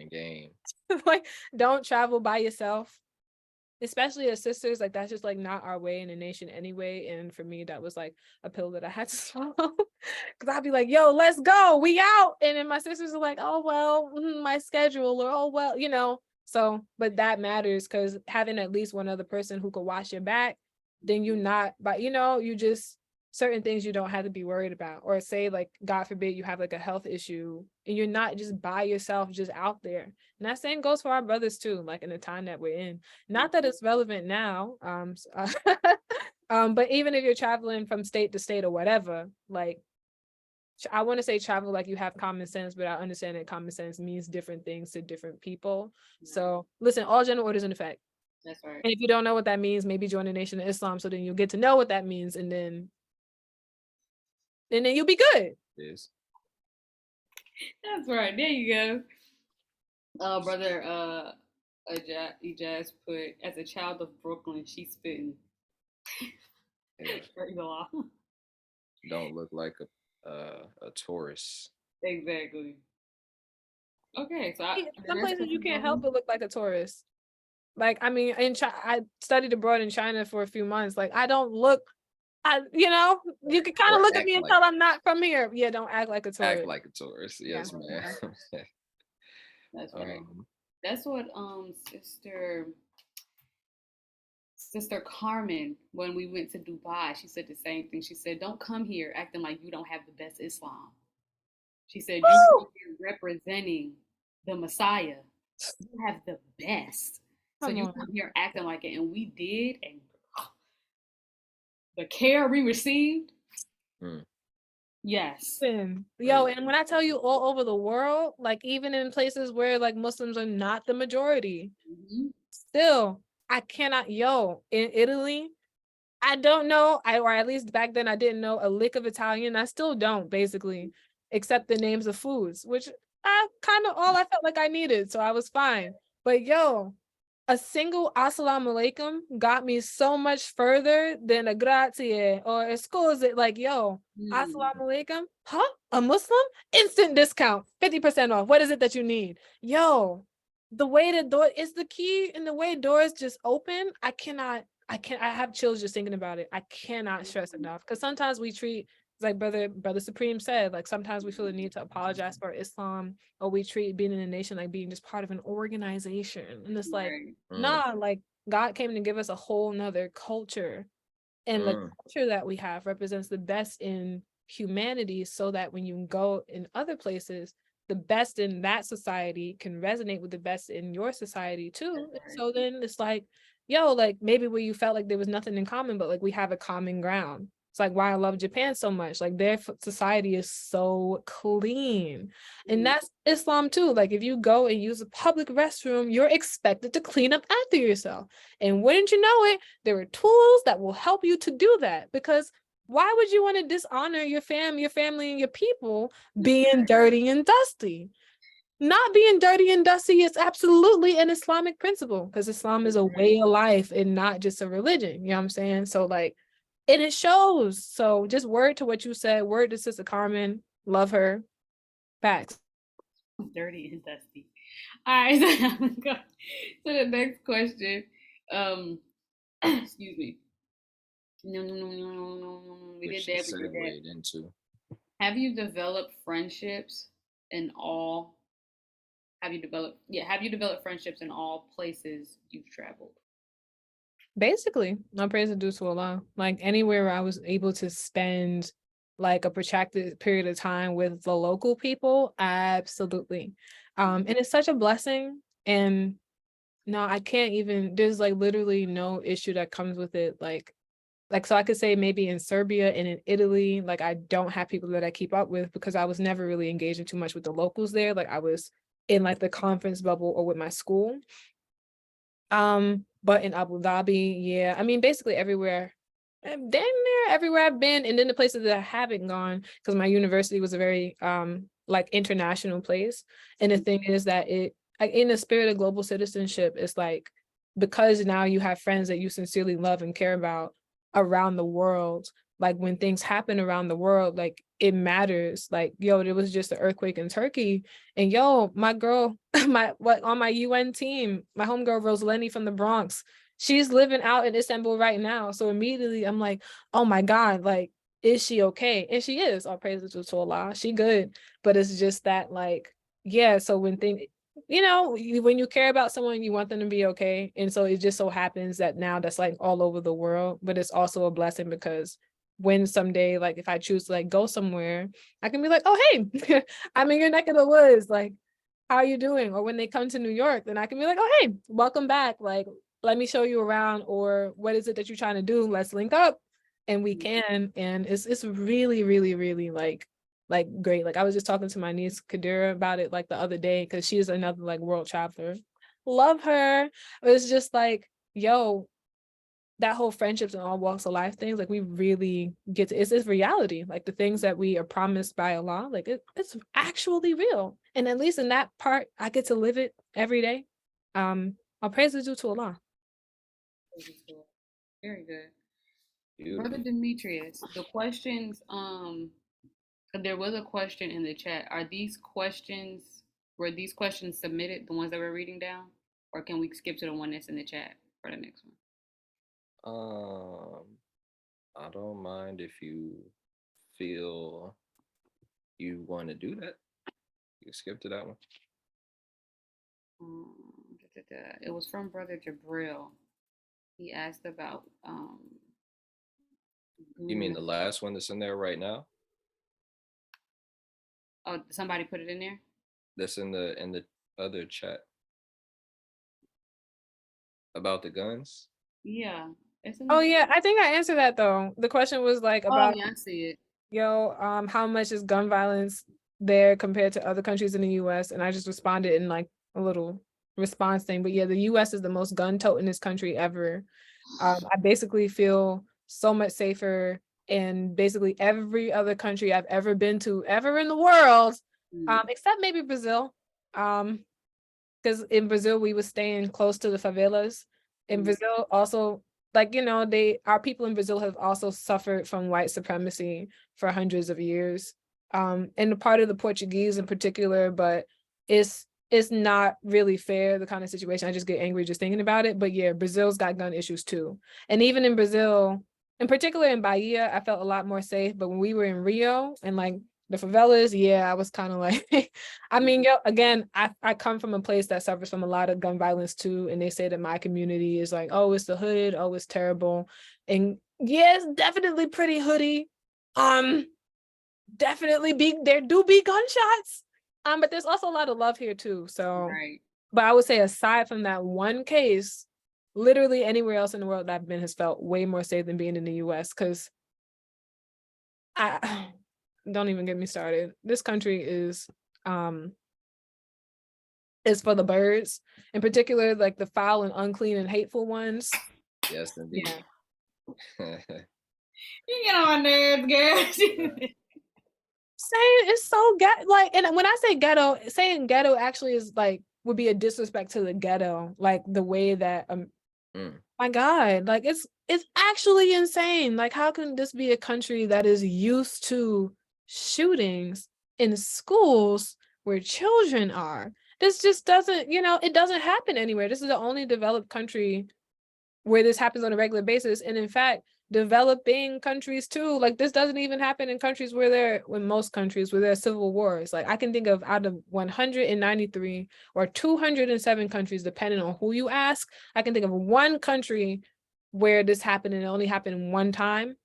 game. Like, don't travel by yourself, especially as sisters. Like, that's just like not our way in the nation anyway. And for me, that was like a pill that I had to swallow, because I'd be like, yo, let's go, we out. And then my sisters are like, oh well, my schedule, or oh well. So but that matters, because having at least one other person who could watch your back, then you're not, but you just, certain things you don't have to be worried about. Or say like, God forbid, you have like a health issue and you're not just by yourself, just out there. And that same goes for our brothers too, like in the time that we're in. Not that it's relevant now, but even if you're traveling from state to state or whatever, like, I want to say travel like you have common sense, but I understand that common sense means different things to different people. So listen, all general orders in effect. That's right. And if you don't know what that means, maybe join the Nation of Islam, so then you'll get to know what that means, and then you'll be good. Yes. That's right. There you go. Brother Ijaz put, as a child of Brooklyn, she's spitting. Yeah. Don't look like a Taurus. Exactly. Okay, so some places you can't help but look like a Taurus. Like, I mean, I studied abroad in China for a few months. Like, I don't look, you can kind of look at me and tell I'm not from here. Yeah, don't act like a Taurus. Act like a Taurus. Yes, yeah. man. That's right. That's what Sister Carmen, when we went to Dubai, she said the same thing. She said, don't come here acting like you don't have the best Islam. She said, you're representing the Messiah. You have the best. So you come here acting like it. And we did. And the care we received. Yes. And when I tell you all over the world, like even in places where like Muslims are not the majority, still, I cannot, in Italy, I don't know, or at least back then I didn't know a lick of Italian. I still don't, basically, except the names of foods, which I kind of all I felt like I needed. So I was fine. But a single assalamu alaikum got me so much further than a grazie or excuse it. Like, yo, assalamu alaikum, huh? A Muslim? Instant discount, 50% off. What is it that you need? Yo, the way the door is the key, and the way doors just open. I have chills just thinking about it. I cannot stress enough. Because sometimes we treat, like brother Supreme said, like sometimes we feel the need to apologize for Islam, or we treat being in a nation like being just part of an organization. And it's like, Right. nah, like God came to give us a whole nother culture. And the culture that we have represents the best in humanity, so that when you go in other places, the best in that society can resonate with the best in your society too. And so then it's like, yo, like maybe where you felt like there was nothing in common, but like we have a common ground. It's like why I love Japan so much. Like their society is so clean. And that's Islam too. Like if you go and use a public restroom, you're expected to clean up after yourself. And wouldn't you know it, there are tools that will help you to do that. Because why would you want to dishonor your family, and your people being dirty and dusty? Not being dirty and dusty is absolutely an Islamic principle, because Islam is a way of life and not just a religion. You know what I'm saying? So like, and it shows. So just word to what you said, word to Sister Carmen, love her. Facts. Dirty and dusty. All right, so I'm gonna go to the next question. Excuse me. No. We did Which she that. We did that. segued into. Have you developed friendships in all? Have you developed friendships in all places you've traveled? Basically, my praise is due to Allah. Like anywhere where I was able to spend like a protracted period of time with the local people, absolutely. And it's such a blessing. And no, I can't even, there's like literally no issue that comes with it. Like so I could say maybe in Serbia and in Italy, like I don't have people that I keep up with, because I was never really engaging too much with the locals there. Like I was in like the conference bubble or with my school. But in Abu Dhabi, yeah, I mean basically everywhere. Damn near everywhere I've been, and then the places that I haven't gone, because my university was a very like international place. And the thing is that it, like, in the spirit of global citizenship, it's like, because now you have friends that you sincerely love and care about around the world, like when things happen around the world, like it matters. Like, yo, there was just an earthquake in Turkey, and yo, my girl, on my UN team, my homegirl Rosaleni from the Bronx, she's living out in Istanbul right now. So immediately I'm like, oh my God, like, is she okay? And she is. All praises to Allah. She good. But it's just that, like, yeah, so when things, when you care about someone, you want them to be okay. And so it just so happens that now that's like all over the world. But it's also a blessing, because when someday, like if I choose to like go somewhere, I can be like, oh hey, I'm in your neck of the woods, like, how are you doing? Or when they come to New York, then I can be like, oh hey, welcome back, like let me show you around, or what is it that you're trying to do? Let's link up. And we can. And it's really, really, really like great. Like I was just talking to my niece Kadira about it like the other day, because she's another like world traveler. Love her. It's just like, yo, that whole friendships and all walks of life things, like we really get to, it's reality. Like the things that we are promised by Allah, like it's actually real. And at least in that part, I get to live it every day. I'll praise is due to Allah. Very good. Beauty. Brother Demetrius, the questions, there was a question in the chat. Were these questions submitted, the ones that we're reading down? Or can we skip to the one that's in the chat for the next one? I don't mind if you feel you want to do that. You skip to that one. It was from Brother Jabril. He asked about You mean the last one that's in there right now? Oh, somebody put it in there? That's in the other chat. About the guns? Yeah. Oh yeah, I think I answered that though. The question was like about, oh yeah, I see it. Yo, how much is gun violence there compared to other countries in the US? And I just responded in like a little response thing. But yeah, the US is the most gun-totingest country ever. I basically feel so much safer in basically every other country I've ever been to, ever in the world, except maybe Brazil. Because because in Brazil we was staying close to the favelas. In Mm. Brazil also, like, our people in Brazil have also suffered from white supremacy for hundreds of years. And a part of the Portuguese in particular, but it's not really fair, the kind of situation. I just get angry just thinking about it. But yeah, Brazil's got gun issues too. And even in Brazil, in particular in Bahia, I felt a lot more safe. But when we were in Rio and like the favelas, yeah, I was kind of like, I mean, again, I come from a place that suffers from a lot of gun violence too. And they say that my community is like, oh, it's the hood, oh, it's terrible. And yeah, it's definitely pretty hoodie. Definitely there do be gunshots. But there's also a lot of love here too. So, Right. but I would say aside from that one case, literally anywhere else in the world that I've been has felt way more safe than being in the US. Because I don't even get me started. This country is for the birds, in particular, like the foul and unclean and hateful ones. Yes, indeed. Yeah. You get on my nerves, girl. Saying it's so like, and when I say ghetto, saying ghetto actually is like would be a disrespect to the ghetto, like the way that my God, like it's actually insane. Like, how can this be a country that is used to shootings in schools where children are? This just doesn't, it doesn't happen anywhere. This is the only developed country where this happens on a regular basis. And in fact, developing countries too, like this doesn't even happen in countries most countries where there are civil wars. Like I can think of out of 193 or 207 countries, depending on who you ask, I can think of one country where this happened and it only happened one time.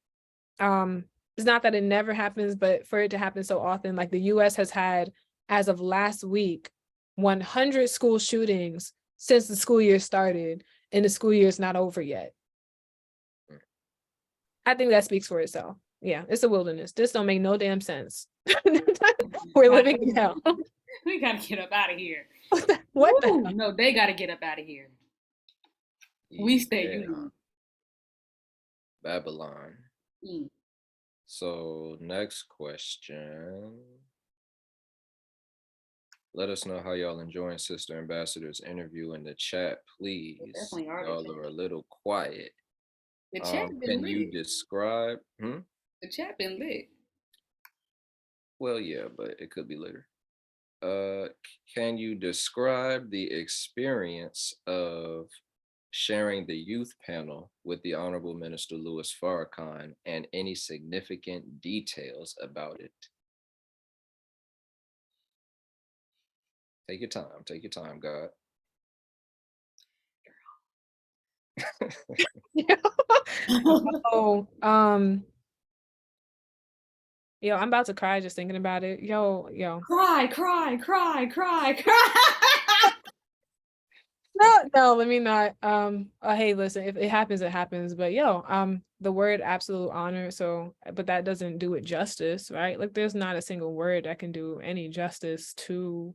It's not that it never happens, but for it to happen so often, like the US has had, as of last week, 100 school shootings since the school year started, and the school year is not over yet. I think that speaks for itself. Yeah, it's a wilderness. This don't make no damn sense. We're living in hell. We gotta get up out of here. What the Ooh, hell? no, they gotta get up out of here. We stay, Yeah. you leave. Babylon. Mm. So next question. Let us know how y'all enjoying Sister Ambassador's interview in the chat, please. Definitely are. Y'all are a little quiet. The chat been Can you lit. describe? The chat been lit. Well, yeah, but it could be later. Can you describe the experience of sharing the youth panel with the Honorable Minister Louis Farrakhan and any significant details about it? Take your time, God. Oh, yo, I'm about to cry just thinking about it. Yo. Cry, cry, cry, cry, cry. No, let me not. Hey, listen, if it happens, it happens. But the word absolute honor. So, but that doesn't do it justice, right? Like, there's not a single word that can do any justice to,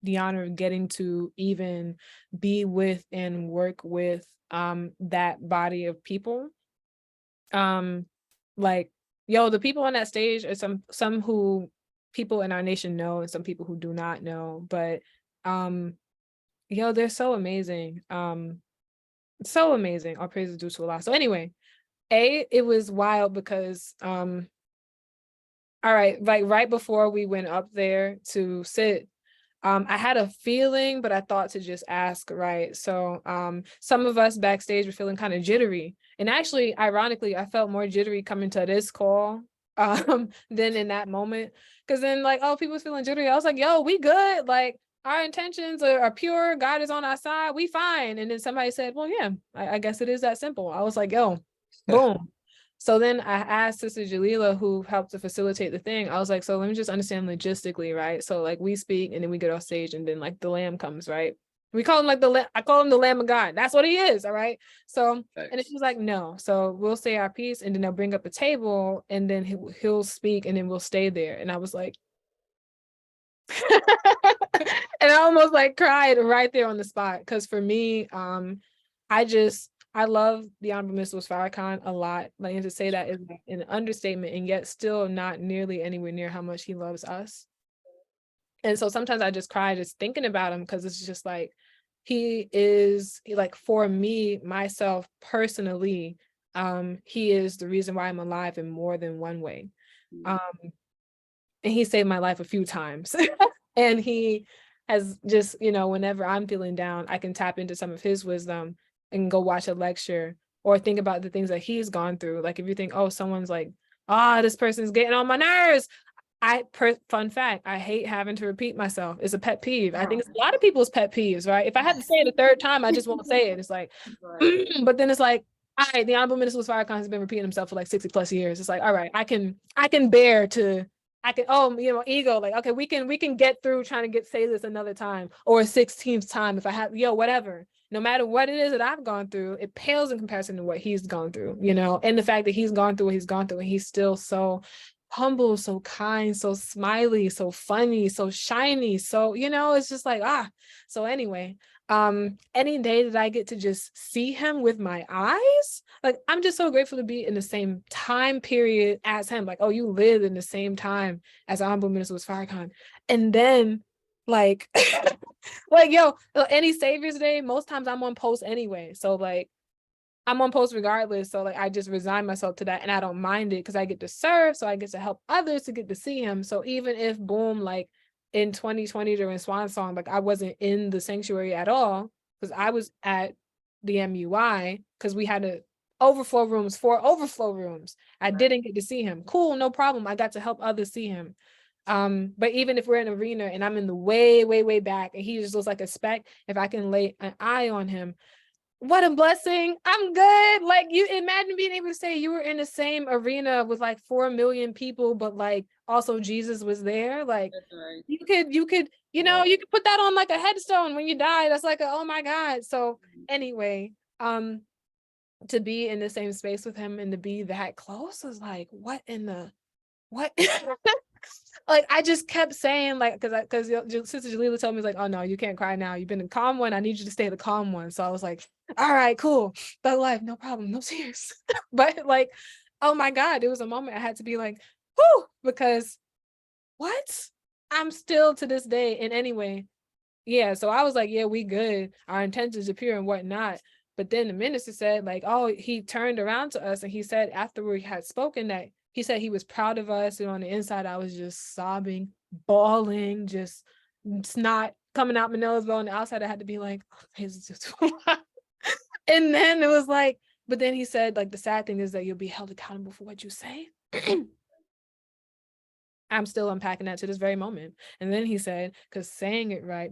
the honor of getting to even be with and work with, that body of people. Like, the people on that stage are some who people in our nation know and some people who do not know, but, they're so amazing. So amazing. All praise is due to Allah. So anyway, it was wild because all right, like right before we went up there to sit, I had a feeling, but I thought to just ask, right? So some of us backstage were feeling kind of jittery. And actually, ironically, I felt more jittery coming to this call than in that moment. Cause then like, oh, people's feeling jittery. I was like, yo, we good. Like, our intentions are pure. God is on our side. We fine. And then somebody said, well, yeah, I guess it is that simple. I was like, yo, boom. So then I asked Sister Jalila, who helped to facilitate the thing. I was like, so let me just understand logistically, right? So like we speak and then we get off stage and then like the lamb comes, right? We call him like I call him the Lamb of God. That's what he is, all right? So, and then she's like, no. So we'll say our piece and then they'll bring up a table and then he'll speak and then we'll stay there. And I was like, and I almost like cried right there on the spot. Cause for me, I love the Honorable Minister Farrakhan a lot. Like, and to say that is an understatement, and yet still not nearly anywhere near how much he loves us. And so sometimes I just cry just thinking about him, because it's just like, he is like, for me, myself personally, he is the reason why I'm alive in more than one way. Um, and he saved my life a few times. And he has just, whenever I'm feeling down, I can tap into some of his wisdom and go watch a lecture or think about the things that he's gone through. Like, if you think, oh, someone's like, this person's getting on my nerves. Fun fact, I hate having to repeat myself. It's a pet peeve. I think it's a lot of people's pet peeves, right? If I had to say it a third time, I just won't say it. It's like, but then it's like, all right, the Honorable Minister Farrakhan has been repeating himself for like 60 plus years. It's like, all right, I can bear to, ego, like, okay, we can get through trying to say this another time, or a 16th time if I have, whatever. No matter what it is that I've gone through, it pales in comparison to what he's gone through, and the fact that he's gone through what he's gone through, and he's still so humble, so kind, so smiley, so funny, so shiny. So, it's just like, so anyway, any day that I get to just see him with my eyes, like, I'm just so grateful to be in the same time period as him. Like, oh, you live in the same time as Honorable Minister Farrakhan. And then, like, like, any Savior's Day, most times I'm on post anyway. So, like, I'm on post regardless. So, like, I just resign myself to that, and I don't mind it because I get to serve. So I get to help others to get to see him. So even if, boom, like in 2020 during Swan Song, like, I wasn't in the sanctuary at all because I was at the MUI because we had four overflow rooms. I didn't get to see him. Cool, no problem. I got to help others see him. But even if we're in an arena and I'm in the way, way, way back, and he just looks like a speck, if I can lay an eye on him, what a blessing. I'm good. Like, you imagine being able to say you were in the same arena with like 4 million people, but like also Jesus was there. Like, you could, you could put that on like a headstone when you die. That's like, oh my God. So anyway, to be in the same space with him and to be that close was like, what? Like, I just kept saying, like, because Sister Jalila told me, like, oh no, you can't cry now. You've been the calm one. I need you to stay the calm one. So I was like, all right, cool. Thug life, no problem, no tears. But like, oh my God, it was a moment I had to be like, whoo, because what? I'm still to this day. And anyway, yeah. So I was like, yeah, we good. Our intentions are pure and whatnot. But then the minister said, like, oh, he turned around to us and he said after we had spoken that he said he was proud of us. And on the inside, I was just sobbing, bawling, just snot coming out my nose. But on the outside, I had to be like, oh, and then it was like, but then he said, like, the sad thing is that you'll be held accountable for what you say. I'm still unpacking that to this very moment. And then he said, because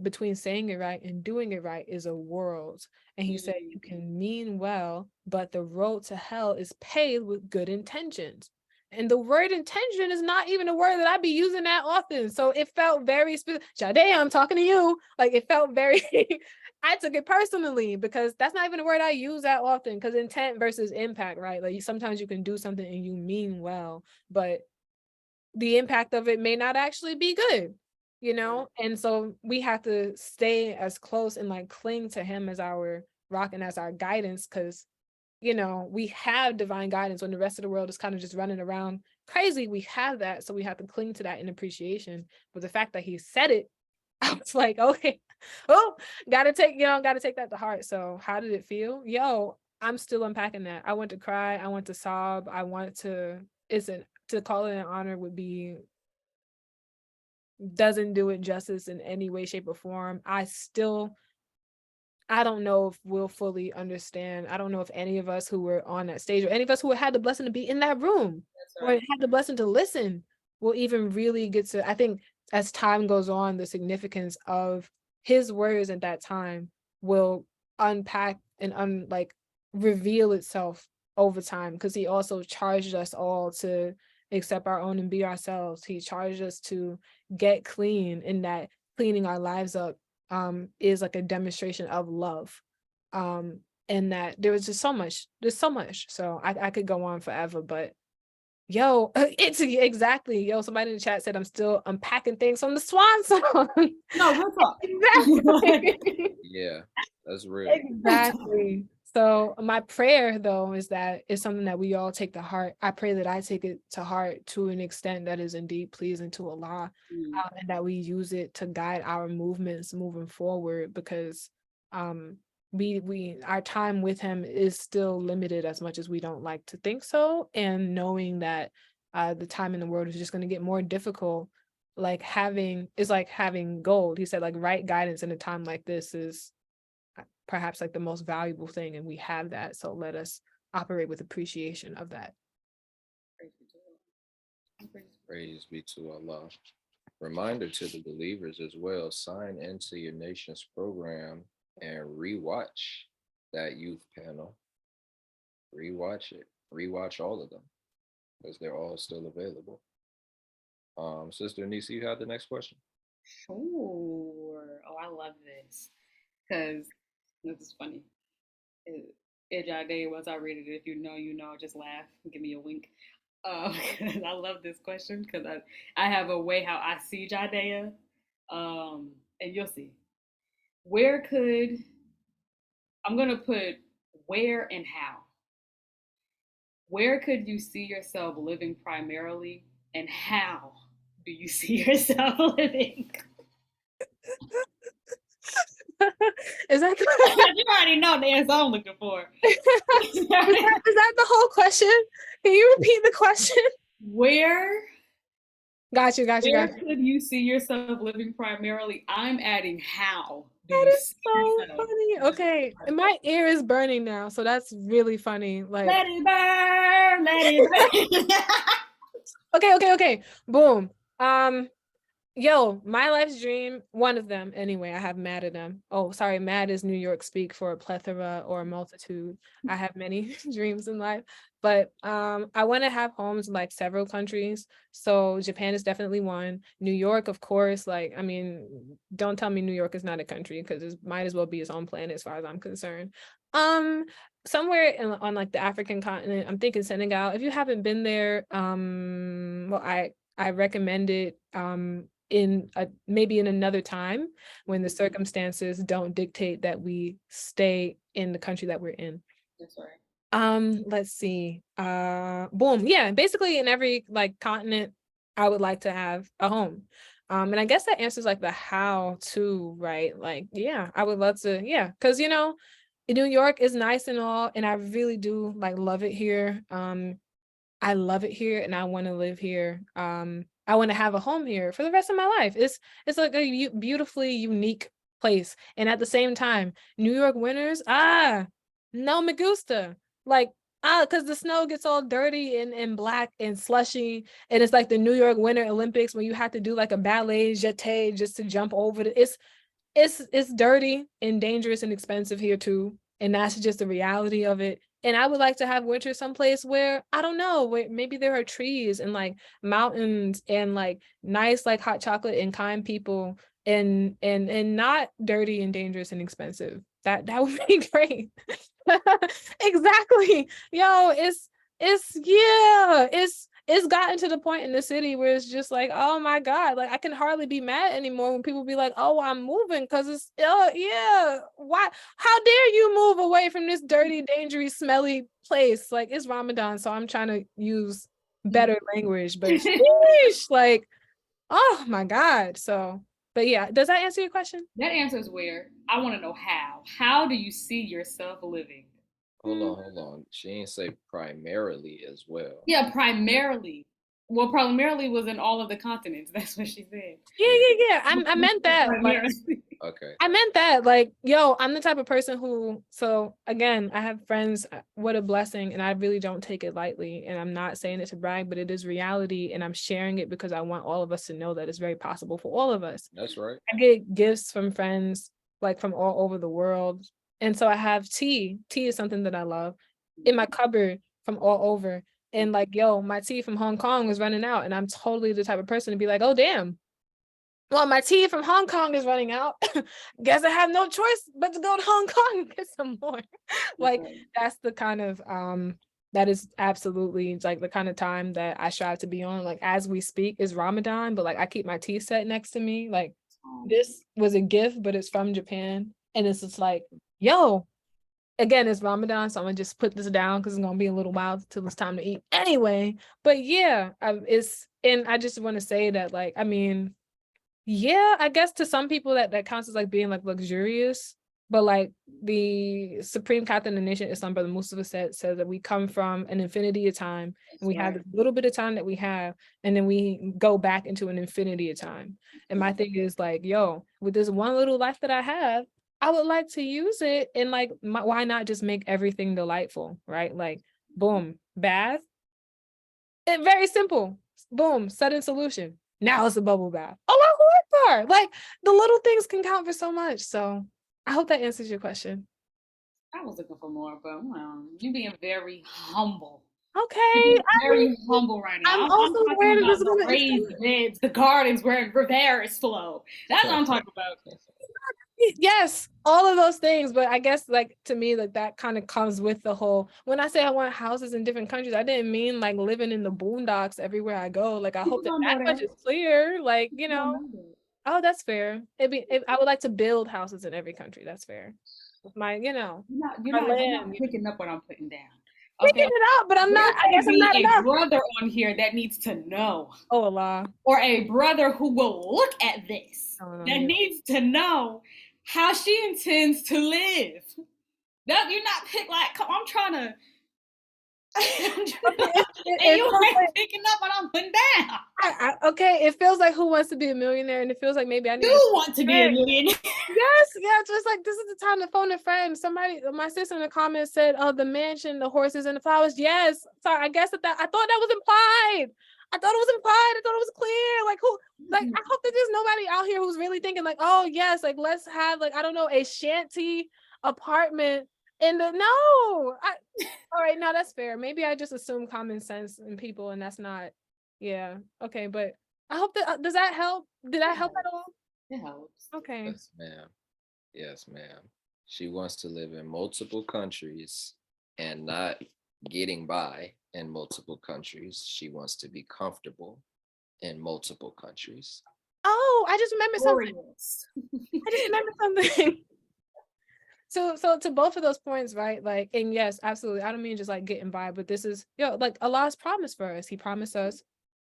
between saying it right and doing it right is a world. And he said, you can mean well, but the road to hell is paved with good intentions. And the word intention is not even a word that I'd be using that often. So it felt very specific. Jadayah, I'm talking to you. Like, it felt very, I took it personally because that's not even a word I use that often, because intent versus impact, right? Like, sometimes you can do something and you mean well, but the impact of it may not actually be good, And so we have to stay as close and like cling to him as our rock and as our guidance, because we have divine guidance when the rest of the world is kind of just running around crazy. We have that, so we have to cling to that in appreciation. But the fact that he said it, I was like, okay, gotta take that to heart. So how did it feel? I'm still unpacking that. I want to cry, I want to sob, to call it an honor doesn't do it justice in any way, shape, or form. I don't know if we'll fully understand. I don't know if any of us who were on that stage, or any of us who had the blessing to be in that room, or had the blessing to listen, will even really get to, I think as time goes on, the significance of his words at that time will unpack and reveal itself over time, because he also charged us all to accept our own and be ourselves. He charged us to get clean, in that cleaning our lives up is like a demonstration of love. And that there's so much. So I could go on forever, but it's exactly, somebody in the chat said I'm still unpacking things from the Swan Song. No, real talk. Exactly. Yeah, that's real. Exactly. So my prayer, though, is that it's something that we all take to heart. I pray that I take it to heart to an extent that is indeed pleasing to Allah, and that we use it to guide our movements moving forward, because we our time with him is still limited, as much as we don't like to think so. And knowing that the time in the world is just going to get more difficult, like having gold. He said, like, right guidance in a time like this is perhaps like the most valuable thing, and we have that. So let us operate with appreciation of that. Praise be to Allah. Reminder to the believers as well, sign into your nation's program and rewatch that youth panel. Rewatch it. Rewatch all of them, because they're all still available. Sister Nisa, you have the next question? Sure. Oh, I love this. Because this is funny. Jadayah, once I read it, if you know, you know, just laugh and give me a wink. 'Cause I love this question because I have a way how I see Jadayah. And you'll see. Where could, I'm going to put where and how. Where could you see yourself living primarily, and how do you see yourself living? Is that You already know the answer I'm looking for. is that the whole question? Can you repeat the question? Where Got you. could you see yourself living primarily? I'm adding how do That you is see so yourself funny. living Okay, and my ear is burning now, so that's really funny. Like, Let it burn, let it burn. okay. Boom. Yo, my life's dream, one of them anyway, I have mad of them. Oh, sorry, mad is New York speak for a plethora or a multitude. I have many dreams in life, but I want to have homes in like several countries. So Japan is definitely one. New York, of course. Like, I mean, don't tell me New York is not a country, because it might as well be its own planet as far as I'm concerned. Somewhere on like the African continent, I'm thinking Senegal. If you haven't been there, well, I recommend it. Maybe in another time when the circumstances don't dictate that we stay in the country that we're in. That's right. Let's see. Boom. Yeah, basically in every like continent, I would like to have a home. And I guess that answers like the how too, right? Like, yeah, I would love to, yeah, because New York is nice and all, and I really do like love it here. I love it here, and I want to live here. I want to have a home here for the rest of my life. It's like a beautifully unique place, and at the same time, New York winters, no me gusta. Like, because the snow gets all dirty and black and slushy, and it's like the New York Winter Olympics when you have to do like a ballet jeté just to jump over it's dirty and dangerous and expensive here too, and that's just the reality of it. And I would like to have winter someplace where, I don't know, where maybe there are trees and like mountains and like nice like hot chocolate and kind people, and not dirty and dangerous and expensive. That would be great. Exactly. Yo, it's gotten to the point in the city where it's just like, oh my God, like I can hardly be mad anymore when people be like, oh, I'm moving because it's, oh yeah, why, how dare you move away from this dirty, dangerous, smelly place? Like, it's Ramadan, so I'm trying to use better language, but sheesh, like, oh my God. So, but yeah, does that answer your question? That answer is where. I want to know how. How do you see yourself living? Hold on. She ain't say primarily as well. Yeah, primarily. Well, primarily was in all of the continents. That's what she said. Yeah. I meant that. Like, Okay. I meant that. Like, yo, I'm the type of person who, so again, I have friends. What a blessing. And I really don't take it lightly. And I'm not saying it to brag, but it is reality. And I'm sharing it because I want all of us to know that it's very possible for all of us. That's right. I get gifts from friends, like from all over the world. And so I have tea. Tea is something that I love in my cupboard from all over. And like, yo, my tea from Hong Kong is running out. And I'm totally the type of person to be like, oh, damn. Well, my tea from Hong Kong is running out. Guess I have no choice but to go to Hong Kong and get some more. Like, that's the kind of, that is absolutely like the kind of time that I strive to be on. Like, as we speak is Ramadan, but like I keep my tea set next to me. Like, this was a gift, but it's from Japan. And it's just like, yo, again, it's Ramadan, so I'm gonna just put this down because it's gonna be a little while till it's time to eat anyway. But yeah, and I just want to say that, like, I mean, yeah, I guess to some people that counts as like being like luxurious, but like the Supreme Captain of the Nation Islam Brother Mustafa says that we come from an infinity of time, and we have this little bit of time that we have, and then we go back into an infinity of time. And my thing is like, yo, with this one little life that I have, I would like to use it, and like, why not just make everything delightful, right? Like, boom, bath. Very simple. Boom, sudden solution. Now it's a bubble bath. Allahu Akbar. Like, the little things can count for so much. So I hope that answers your question. I was looking for more, but you being very humble. Okay. You're being very humble right now. I'm also talking aware that about this is the gonna raised beds, the gardens where Rivera's flow. That's what I'm talking about. Yes, all of those things. But I guess, like, to me, like, that kind of comes with the whole, when I say I want houses in different countries, I didn't mean like living in the boondocks everywhere I go. Like, I hope that much is clear. Like, you know, oh, that's fair. I would like to build houses in every country. That's fair. With my, You're my not land. picking up what I'm putting down. Picking it up, but I'm not. I guess I'm not a enough. brother on here that needs to know. Oh, Allah. Or a brother who will look at this that needs to know how she intends to live. No, you're not I'm trying to. And you ain't picking up what I'm putting down. Okay, it feels like Who Wants to Be a Millionaire, and it feels like maybe I need to want to be a millionaire. Yes, yeah, just like this is the time to phone a friend. Somebody, my sister in the comments said, "Oh, the mansion, the horses, and the flowers." Yes, sorry, I guess that I thought that was implied. I thought it was implied. I thought it was clear. Like, who? Like, I hope that there's nobody out here who's really thinking like, "Oh, yes, like let's have, like, I don't know, a shanty apartment." And no, all right, now that's fair. Maybe I just assume common sense in people, and that's not. Yeah, okay, but I hope that does that help? Did that help at all? It helps. Okay. Yes, ma'am. Yes, ma'am. She wants to live in multiple countries and not getting by in multiple countries. She wants to be comfortable in multiple countries. Oh, I just remembered something. I just remembered something. So to both of those points, right? Like, and yes, absolutely. I don't mean just like getting by, but this is, like Allah's promise for us. He promised us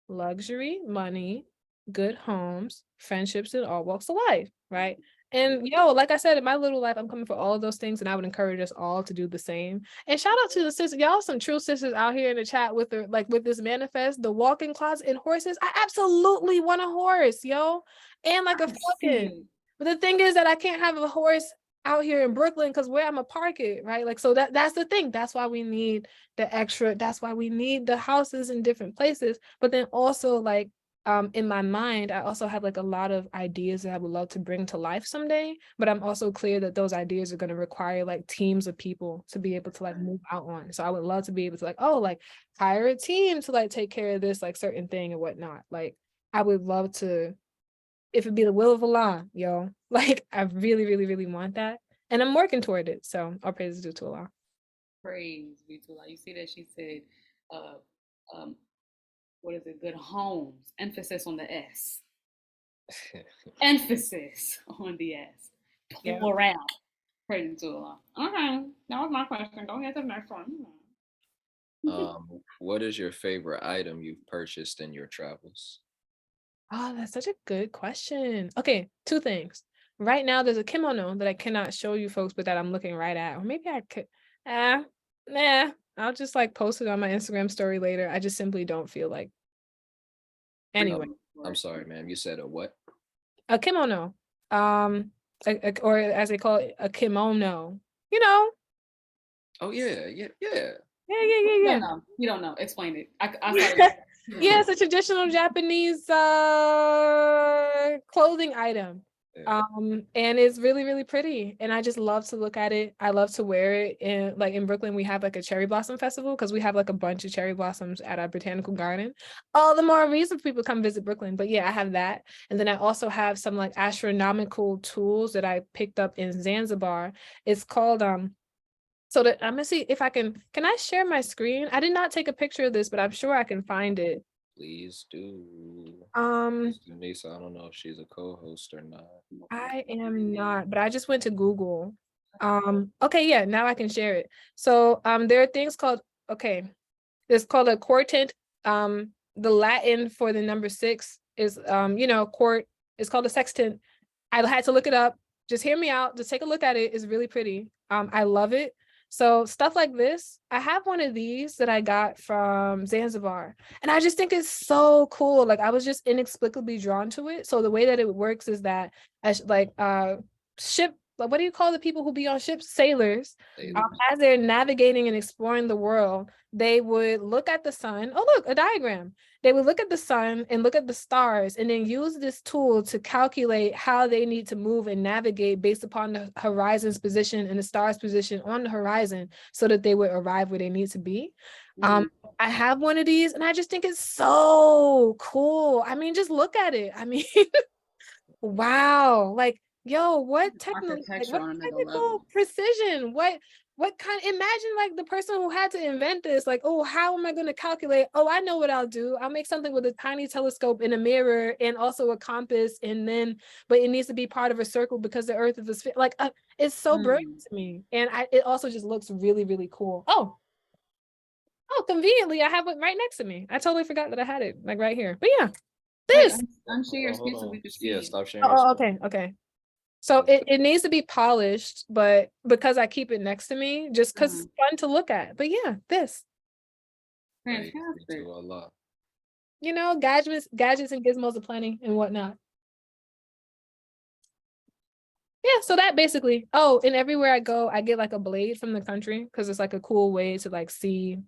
luxury, money, good homes, friendships in all walks of life, right? And like I said, in my little life, I'm coming for all of those things, and I would encourage us all to do the same. And shout out to the sisters, y'all, some true sisters out here in the chat with with this manifest, the walk-in closet and horses. I absolutely want a horse, and like a falcon. But the thing is that I can't have a horse out here in Brooklyn because where I'm a park it, right? Like, so that's the thing. That's why we need the extra. That's why we need the houses in different places. But then also, like, in my mind, I also have like a lot of ideas that I would love to bring to life someday. But I'm also clear that those ideas are going to require like teams of people to be able to like move out on. So I would love to be able to like hire a team to like take care of this like certain thing and whatnot. Like, I would love to, if it be the will of Allah, like, I really, really, really want that. And I'm working toward it. So all praise is due to Allah. Praise be to Allah. You see that she said, what is it? Good homes. Emphasis on the S. Emphasis on the S. Pull around. Praise to Allah. Okay. That was my question. Go ahead to the next one. What is your favorite item you've purchased in your travels? Oh, that's such a good question. Okay, two things. Right now, there's a kimono that I cannot show you folks, but that I'm looking right at. Or maybe I could. I'll just like post it on my Instagram story later. I just simply don't feel like. Anyway. I'm sorry, ma'am. You said a what? A kimono. Or as they call it, a kimono. Oh yeah. Yeah. You don't know. Explain it. I Yeah, it's a traditional Japanese clothing item. Yeah. And it's really, really pretty. And I just love to look at it. I love to wear it. And like in Brooklyn, we have like a cherry blossom festival because we have like a bunch of cherry blossoms at our botanical garden. All the more reason for people to come visit Brooklyn. But yeah, I have that. And then I also have some like astronomical tools that I picked up in Zanzibar. It's called so that I'm gonna see if I can I share my screen? I did not take a picture of this, but I'm sure I can find it. Please do. Denise, I don't know if she's a co-host or not. I am not, but I just went to Google. Okay, yeah, now I can share it. So there are things called, okay, it's called a quartet. The Latin for the number 6 is quart. It's called a sextant. I had to look it up. Just hear me out. Just take a look at it. It's really pretty. I love it. So stuff like this, I have one of these that I got from Zanzibar, and I just think it's so cool. Like I was just inexplicably drawn to it. So the way that it works is that ship, like what do you call the people who be on ships? Sailors. As they're navigating and exploring the world, they would look at the sun. Oh, look, a diagram. They would look at the sun and look at the stars and then use this tool to calculate how they need to move and navigate based upon the horizon's position and the star's position on the horizon so that they would arrive where they need to be. I have one of these and I just think it's so cool. I mean, just look at it. I mean, wow. Like, yo, what technical precision? What kind, imagine like the person who had to invent this, like, oh, how am I going to calculate? Oh, I know what I'll do. I'll make something with a tiny telescope and a mirror and also a compass. And then, but it needs to be part of a circle because the earth is a sphere. Like, it's so brilliant to me. And it also just looks really, really cool. Oh, conveniently, I have it right next to me. I totally forgot that I had it like right here. But yeah, this. Unshare your screen so we can see. Yeah, stop sharing your screen. Okay. So it needs to be polished, but because I keep it next to me, just because it's fun to look at. But yeah, this. Fantastic. You know, gadgets and gizmos aplenty and whatnot. Yeah, so that basically, and everywhere I go, I get like a blade from the country because it's like a cool way to like see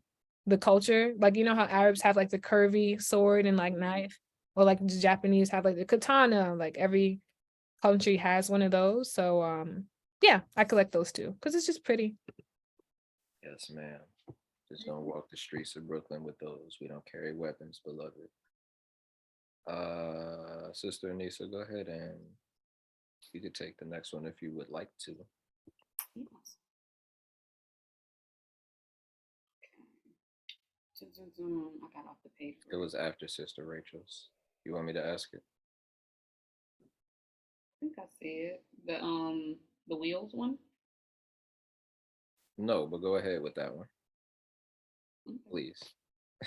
the culture. Like, you know how Arabs have like the curvy sword and like knife, or like the Japanese have like the katana, like every country has one of those. So yeah, I collect those too because it's just pretty. Yes, ma'am. Just don't walk the streets of Brooklyn with those. We don't carry weapons, beloved. Sister Anissa, go ahead and you could take the next one if you would like to. Yes. I got off the page. It was after Sister Rachel's. You want me to ask it? I think I see it. The wheels one? No, but go ahead with that one. Okay. Please.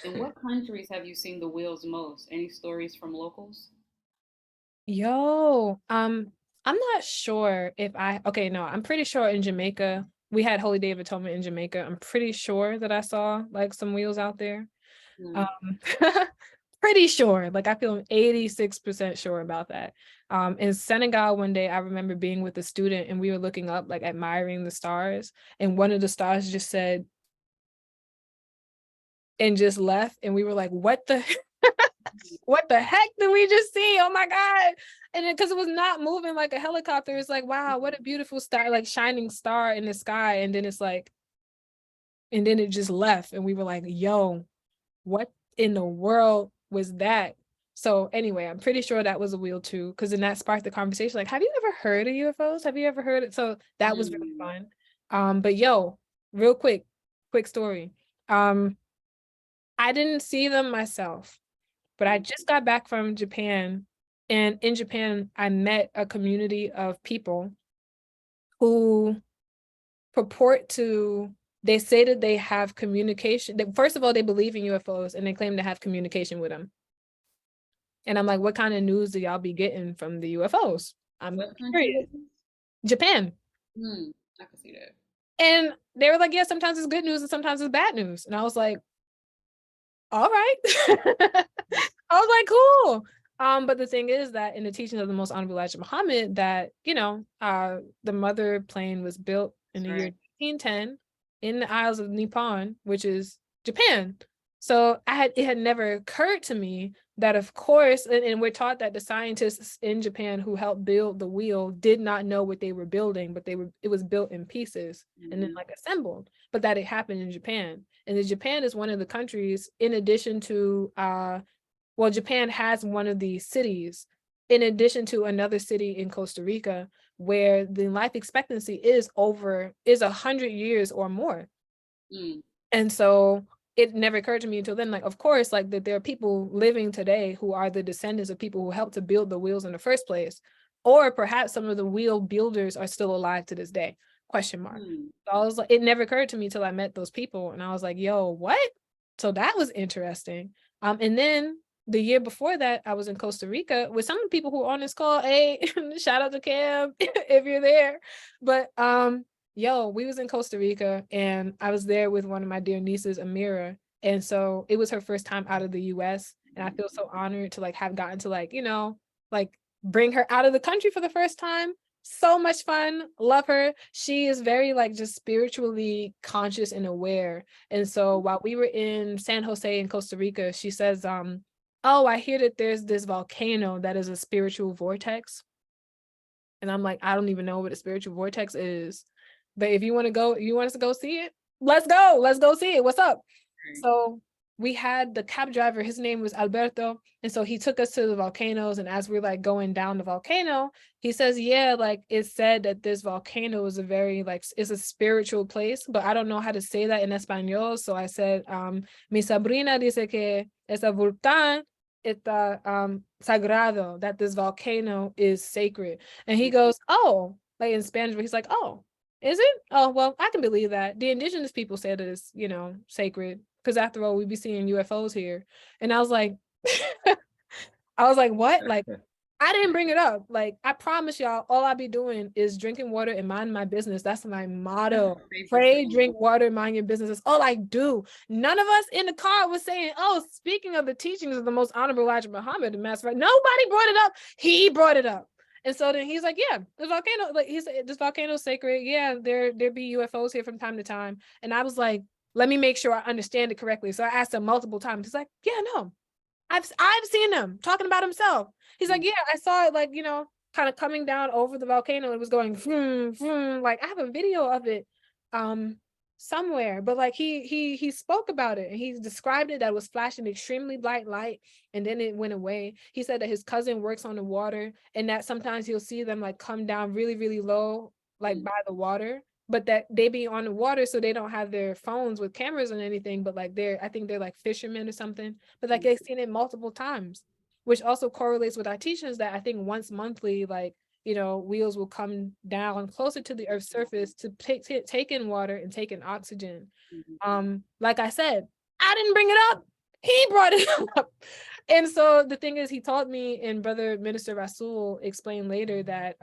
In what countries have you seen the wheels most? Any stories from locals? Yo, I'm not sure if I'm pretty sure in Jamaica, we had Holy Day of Atonement in Jamaica. I'm pretty sure that I saw like some wheels out there. Pretty sure, like I feel 86% sure about that. In Senegal one day, I remember being with a student and we were looking up, like admiring the stars, and one of the stars just said, and just left, and we were like, what the what the heck did we just see? Oh my God. And because it was not moving like a helicopter, it's like, wow, what a beautiful star, like shining star in the sky. And then it's like, and then it just left. And we were like, yo, what in the world was that? So anyway, I'm pretty sure that was a wheel too, because then that sparked the conversation. Like, have you ever heard of UFOs? Have you ever heard it? So that was really fun. But yo, real quick story. I didn't see them myself, but I just got back from Japan, and in Japan, I met a community of people who purport to, they say that they have communication. First of all, they believe in UFOs and they claim to have communication with them. And I'm like, what kind of news do y'all be getting from the UFOs? I'm curious. Japan. I can see that. And they were like, yeah, sometimes it's good news and sometimes it's bad news. And I was like, all right. I was like, cool. But the thing is that in the teachings of the Most Honorable Elijah Muhammad, that, the mother plane was built in the year 1910 in the Isles of Nippon, which is Japan. So it had never occurred to me that, of course, and we're taught that the scientists in Japan who helped build the wheel did not know what they were building, but it was built in pieces and then like assembled, but that it happened in Japan. And Japan is one of the countries, in addition to, Japan has one of these cities, in addition to another city in Costa Rica, where the life expectancy is 100 years or more. And so it never occurred to me until then, like, of course, like that there are people living today who are the descendants of people who helped to build the wheels in the first place, or perhaps some of the wheel builders are still alive to this day. Question mark. Hmm. So I was like, it never occurred to me till I met those people, and I was like, yo, what? So that was interesting. And then the year before that, I was in Costa Rica with some of the people who are on this call. Hey, shout out to Cam if you're there. But yo, we was in Costa Rica, and I was there with one of my dear nieces, Amira. And so it was her first time out of the US. And I feel so honored to like have gotten to like, like bring her out of the country for the first time. So much fun. Love her. She is very like just spiritually conscious and aware. And so while we were in San Jose in Costa Rica, she says, oh, I hear that there's this volcano that is a spiritual vortex. And I'm like, I don't even know what a spiritual vortex is. But if you want to go, you want us to go see it? Let's go. Let's go see it. What's up? So we had the cab driver, his name was Alberto. And so he took us to the volcanoes. And as we're like going down the volcano, he says, yeah, like it's said that this volcano is a very like, it's a spiritual place, but I don't know how to say that in Espanol. So I said, mi sobrina dice que ese volcán está sagrado, that this volcano is sacred. And he goes, oh, like in Spanish, he's like, oh, is it? Oh, well, I can believe that. The indigenous people said it is, sacred. Because after all, we be seeing UFOs here. And I was like, what? Like, I didn't bring it up. Like, I promise y'all, all I be doing is drinking water and mind my business. That's my motto. Pray, drink water, mind your business. That's all I do. None of us in the car was saying, oh, speaking of the teachings of the most honorable Elijah Muhammad, the master, nobody brought it up. He brought it up. And so then he's like, yeah, the volcano, like he said, this volcano is sacred. Yeah, there be UFOs here from time to time. And I was like, let me make sure I understand it correctly. So I asked him multiple times. He's like, yeah, no, I've seen him talking about himself. He's like, yeah, I saw it like, kind of coming down over the volcano. It was going vroom, vroom. Like I have a video of it somewhere, but like he spoke about it and he described it that it was flashing extremely bright light and then it went away. He said that his cousin works on the water and that sometimes he'll see them like come down really, really low, like by the water, but that they be on the water so they don't have their phones with cameras and anything, but like I think they're like fishermen or something, but like they've seen it multiple times, which also correlates with our teachings that I think once monthly, like, wheels will come down closer to the earth's surface to take in water and take in oxygen. Like I said, I didn't bring it up. He brought it up. And so the thing is, he taught me, and Brother Minister Rasul explained later that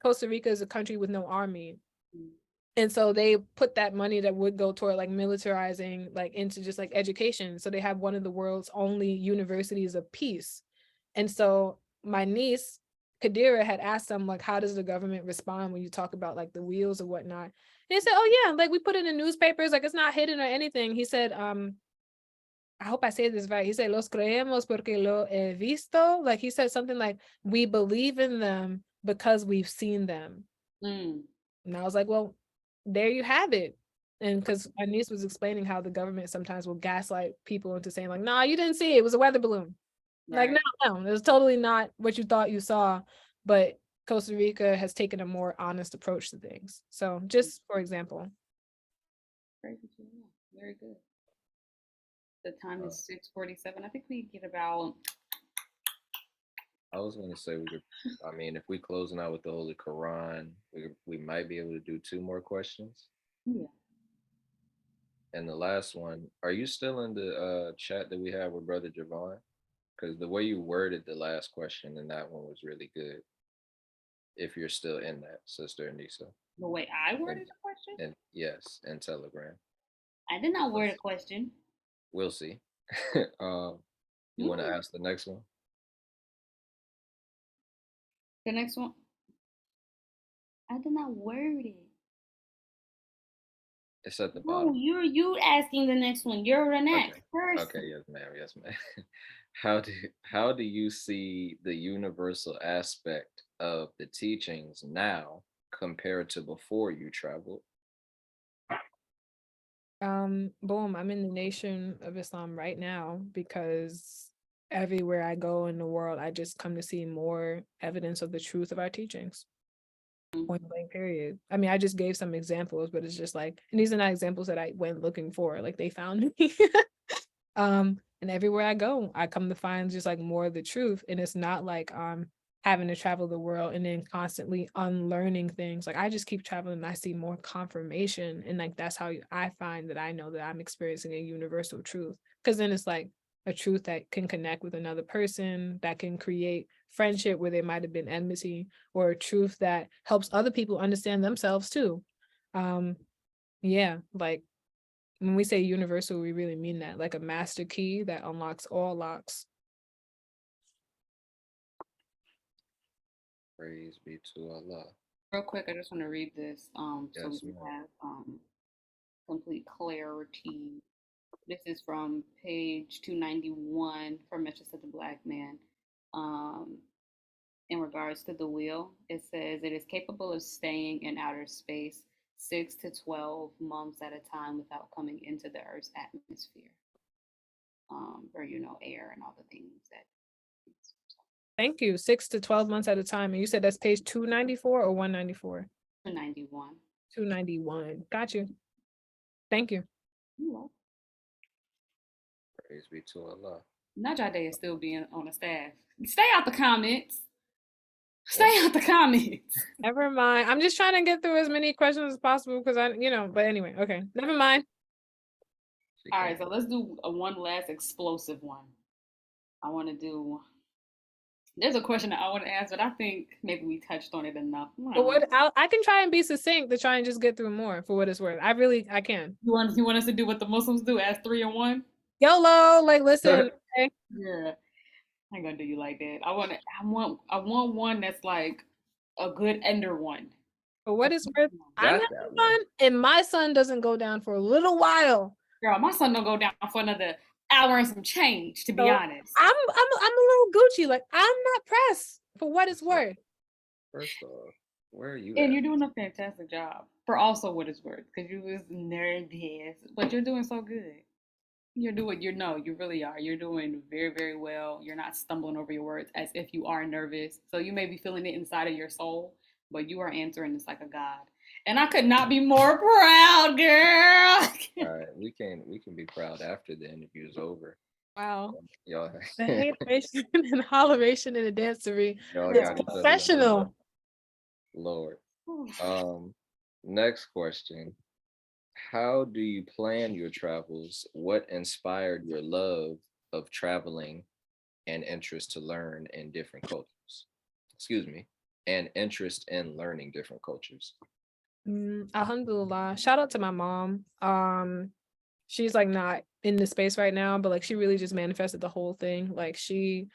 Costa Rica is a country with no army. And so they put that money that would go toward like militarizing, like into just like education. So they have one of the world's only universities of peace. And so my niece, Kadira, had asked them, like, how does the government respond when you talk about like the wheels or whatnot? And he said, oh yeah, like we put it in newspapers, like it's not hidden or anything. He said, I hope I say this right. He said, los creemos porque lo he visto. Like he said something like, we believe in them because we've seen them. And I was like, well, there you have it. And because my niece was explaining how the government sometimes will gaslight people into saying like, nah, you didn't see it. It was a weather balloon. Right. Like, no, it was totally not what you thought you saw. But Costa Rica has taken a more honest approach to things. So just for example. Very good. The time is 6:47. I think we get about. I was going to say if we closing out with the Holy Quran, we might be able to do 2 more questions. Yeah. And the last one, are you still in the chat that we have with Brother Javon? Because the way you worded the last question in that one was really good. If you're still in that, Sister Anissa. The way I worded the question? And yes, in Telegram. I did not word a question. We'll see. You want to ask the next one? The next one? I did not word it. It's at the bottom. No, you asking the next one. You're the next person. Okay, yes, ma'am. Yes, ma'am. How do you see the universal aspect of the teachings now compared to before you traveled? Boom, I'm in the Nation of Islam right now because everywhere I go in the world, I just come to see more evidence of the truth of our teachings. Point blank, period. I mean, I just gave some examples, but it's just like, and these are not examples that I went looking for, like they found me. And everywhere I go, I come to find just like more of the truth. And it's not like having to travel the world and then constantly unlearning things. Like I just keep traveling and I see more confirmation. And like that's how I find that I know that I'm experiencing a universal truth. Because then it's like a truth that can connect with another person, that can create friendship where there might have been enmity, or a truth that helps other people understand themselves too. Yeah, like when we say universal, we really mean that, like a master key that unlocks all locks. Praise be to Allah. Real quick, I just want to read this so Yes, we ma'am. have complete clarity. This is from page 291 from Message to the Black Man. In regards to the wheel, it says it is capable of staying in outer space 6 to 12 months at a time without coming into the Earth's atmosphere, or air and all the things that. Thank you. 6 to 12 months at a time. And you said that's page 294 or 194? 291. 291. Got you. Thank you. Praise be to Allah. Not Jadayah still being on the staff. Stay out the comments. Stay out the comments. Never mind. I'm just trying to get through as many questions as possible because but anyway, okay. Never mind. All right, so let's do one last explosive one. I want to do. There's a question that I want to ask, but I think maybe we touched on it enough. But I can try and be succinct to try and just get through more for what it's worth. I can. You want us to do what the Muslims do, ask 3 in 1? YOLO, like listen. Okay. Yeah, I ain't gonna do you like that. I want one that's like a good ender one. For what it's worth, I'm having fun, and my son doesn't go down for a little while. Girl, my son don't go down for another hour and some change, to be honest. I'm a little Gucci. Like I'm not pressed for what it's worth. First off, where are you And at? you're doing a fantastic job for also what it's worth, because you was nervous, but you're doing so good. You're doing, you really are. You're doing very, very well. You're not stumbling over your words as if you are nervous. So you may be feeling it inside of your soul, but you are answering this like a god. And I could not be more proud, girl. All right, we can be proud after the interview is over. Wow. Y'all, The hateration and holleration in the dancery. y'all It's got each other. professional. Lord. Next question. How do you plan your travels? What inspired your love of traveling and interest to learn in different cultures? Excuse me, and interest in learning different cultures. Alhamdulillah. Shout out to my mom. She's like not in the space right now, but like she really just manifested the whole thing. Like she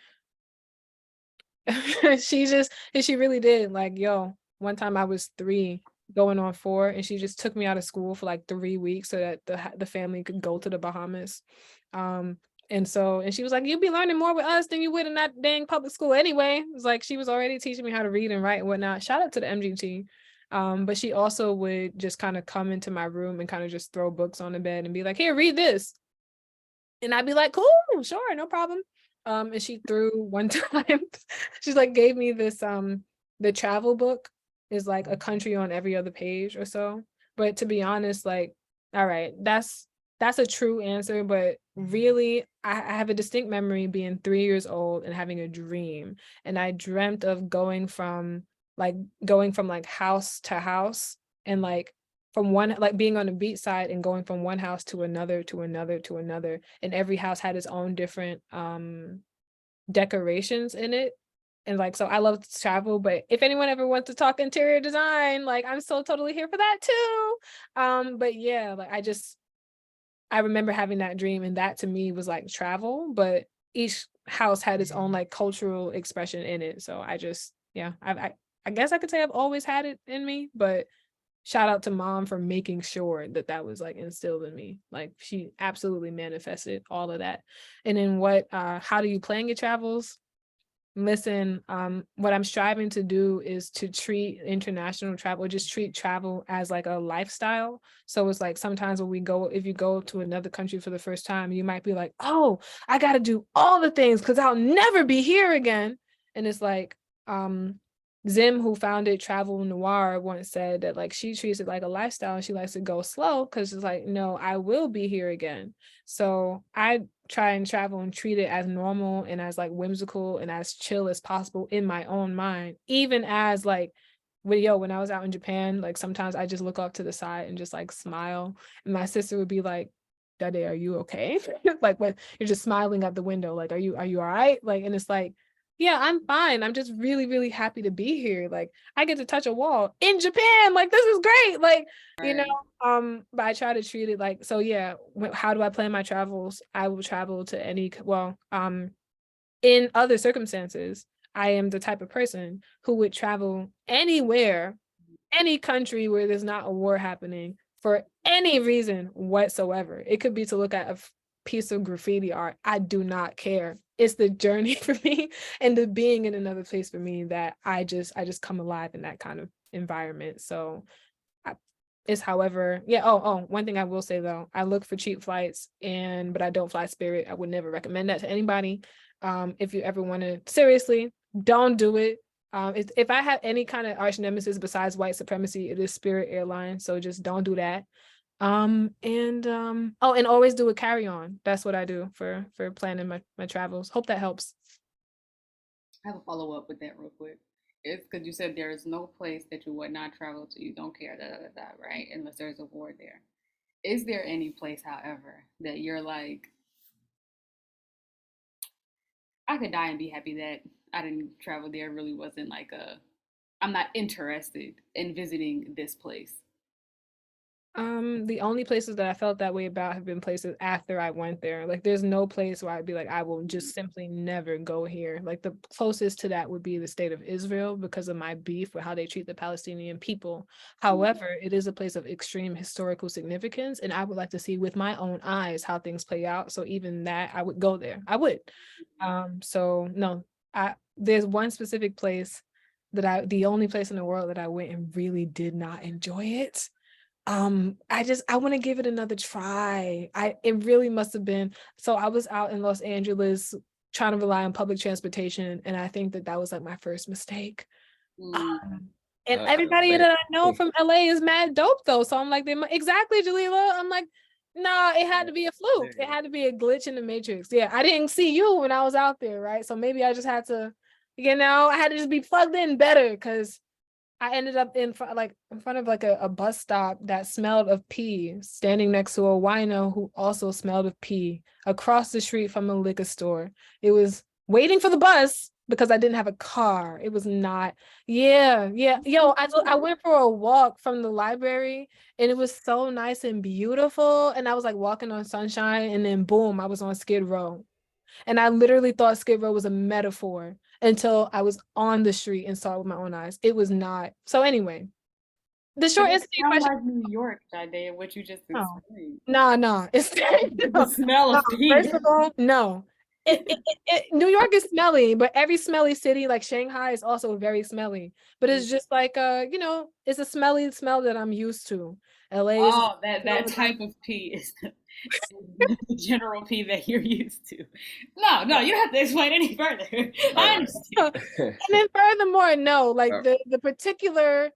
she really did. Like, yo, one time I was 3 going on 4 and she just took me out of school for like 3 weeks so that the family could go to the Bahamas. And she was like, you'll be learning more with us than you would in that dang public school anyway. It was like she was already teaching me how to read and write and whatnot. Shout out to the MGT. But she also would just kind of come into my room and kind of just throw books on the bed and be like, here, read this. And I'd be like, cool, sure, no problem. And she threw one time, she's like, gave me this, the travel book is like a country on every other page or so. But to be honest, like, all right, that's a true answer. But really, I have a distinct memory being 3 years old and having a dream. And I dreamt of going from house to house and like from one, like being on the beach side and going from one house to another to another to another, and every house had its own different decorations in it. And like, so I love to travel, but if anyone ever wants to talk interior design, like I'm so totally here for that too. But yeah, like I remember having that dream, and that to me was like travel, but each house had its own like cultural expression in it. So I guess I could say I've always had it in me, but shout out to mom for making sure that was like instilled in me. Like she absolutely manifested all of that. And then how do you plan your travels? Listen, what I'm striving to do is to treat international travel, just treat travel as like a lifestyle. So it's like sometimes if you go to another country for the first time, you might be like, oh, I got to do all the things because I'll never be here again. And it's like, Zim, who founded Travel Noir, once said that like she treats it like a lifestyle and she likes to go slow because it's like, no, I will be here again. So I try and travel and treat it as normal and as like whimsical and as chill as possible in my own mind, even as like when I was out in Japan, like sometimes I just look off to the side and just like smile, and my sister would be like, Daddy, are you okay? Like when you're just smiling out the window, like, are you all right? Like, and it's like, yeah, I'm fine. I'm just really, really happy to be here. Like, I get to touch a wall in Japan. Like, this is great. Like, you know, but I try to treat it like, so yeah, how do I plan my travels? I will travel to in other circumstances, I am the type of person who would travel anywhere, any country where there's not a war happening for any reason whatsoever. It could be to look at a piece of graffiti art. I do not care. It's the journey for me and the being in another place for me that I just come alive in that kind of environment. So is however, yeah. One thing I will say though, I look for cheap flights but I don't fly Spirit. I would never recommend that to anybody. If you ever want to, seriously, don't do it. If I have any kind of arch nemesis besides white supremacy, it is Spirit Airlines. So just don't do that. And always do a carry-on. That's what I do for planning my travels. Hope that helps. I have a follow up with that real quick. It's because you said there is no place that you would not travel to. You don't care, right? Unless there's a war there. Is there any place, however, that you're like, I could die and be happy that I didn't travel there? Really wasn't like I'm not interested in visiting this place. The only places that I felt that way about have been places after I went there. Like there's no place where I'd be like, I will just simply never go here. Like the closest to that would be the state of Israel because of my beef with how they treat the Palestinian people. However, it is a place of extreme historical significance, and I would like to see with my own eyes how things play out. So even that, I would go there. I would. So no, there's one specific place the only place in the world that I went and really did not enjoy it. I want to give it another try. It really must have been. So I was out in Los Angeles trying to rely on public transportation, and I think that was like my first mistake. And everybody that I know from LA is mad dope though. So I'm like, exactly, Jalila. I'm like, nah, it had to be a fluke. It had to be a glitch in the matrix. Yeah, I didn't see you when I was out there, right? So maybe I just had to, I had to just be plugged in better because I ended up in front of like a bus stop that smelled of pee, standing next to a wino who also smelled of pee across the street from a liquor store. It was waiting for the bus because I didn't have a car. It was not, yeah. Yo, I went for a walk from the library and it was so nice and beautiful. And I was like walking on sunshine and then boom, I was on Skid Row. And I literally thought Skid Row was a metaphor until I was on the street and saw it with my own eyes. It was not. So anyway, the short answer to your question. Like New York, Jadayah, what you just explained. No. It's the smell of pee. First of all, no. New York is smelly, but every smelly city like Shanghai is also very smelly. But it's just like it's a smelly smell that I'm used to. LA is that type of pee is the general pee that you're used to. No, you don't have to explain any further. I understand. And then furthermore, no, like the particular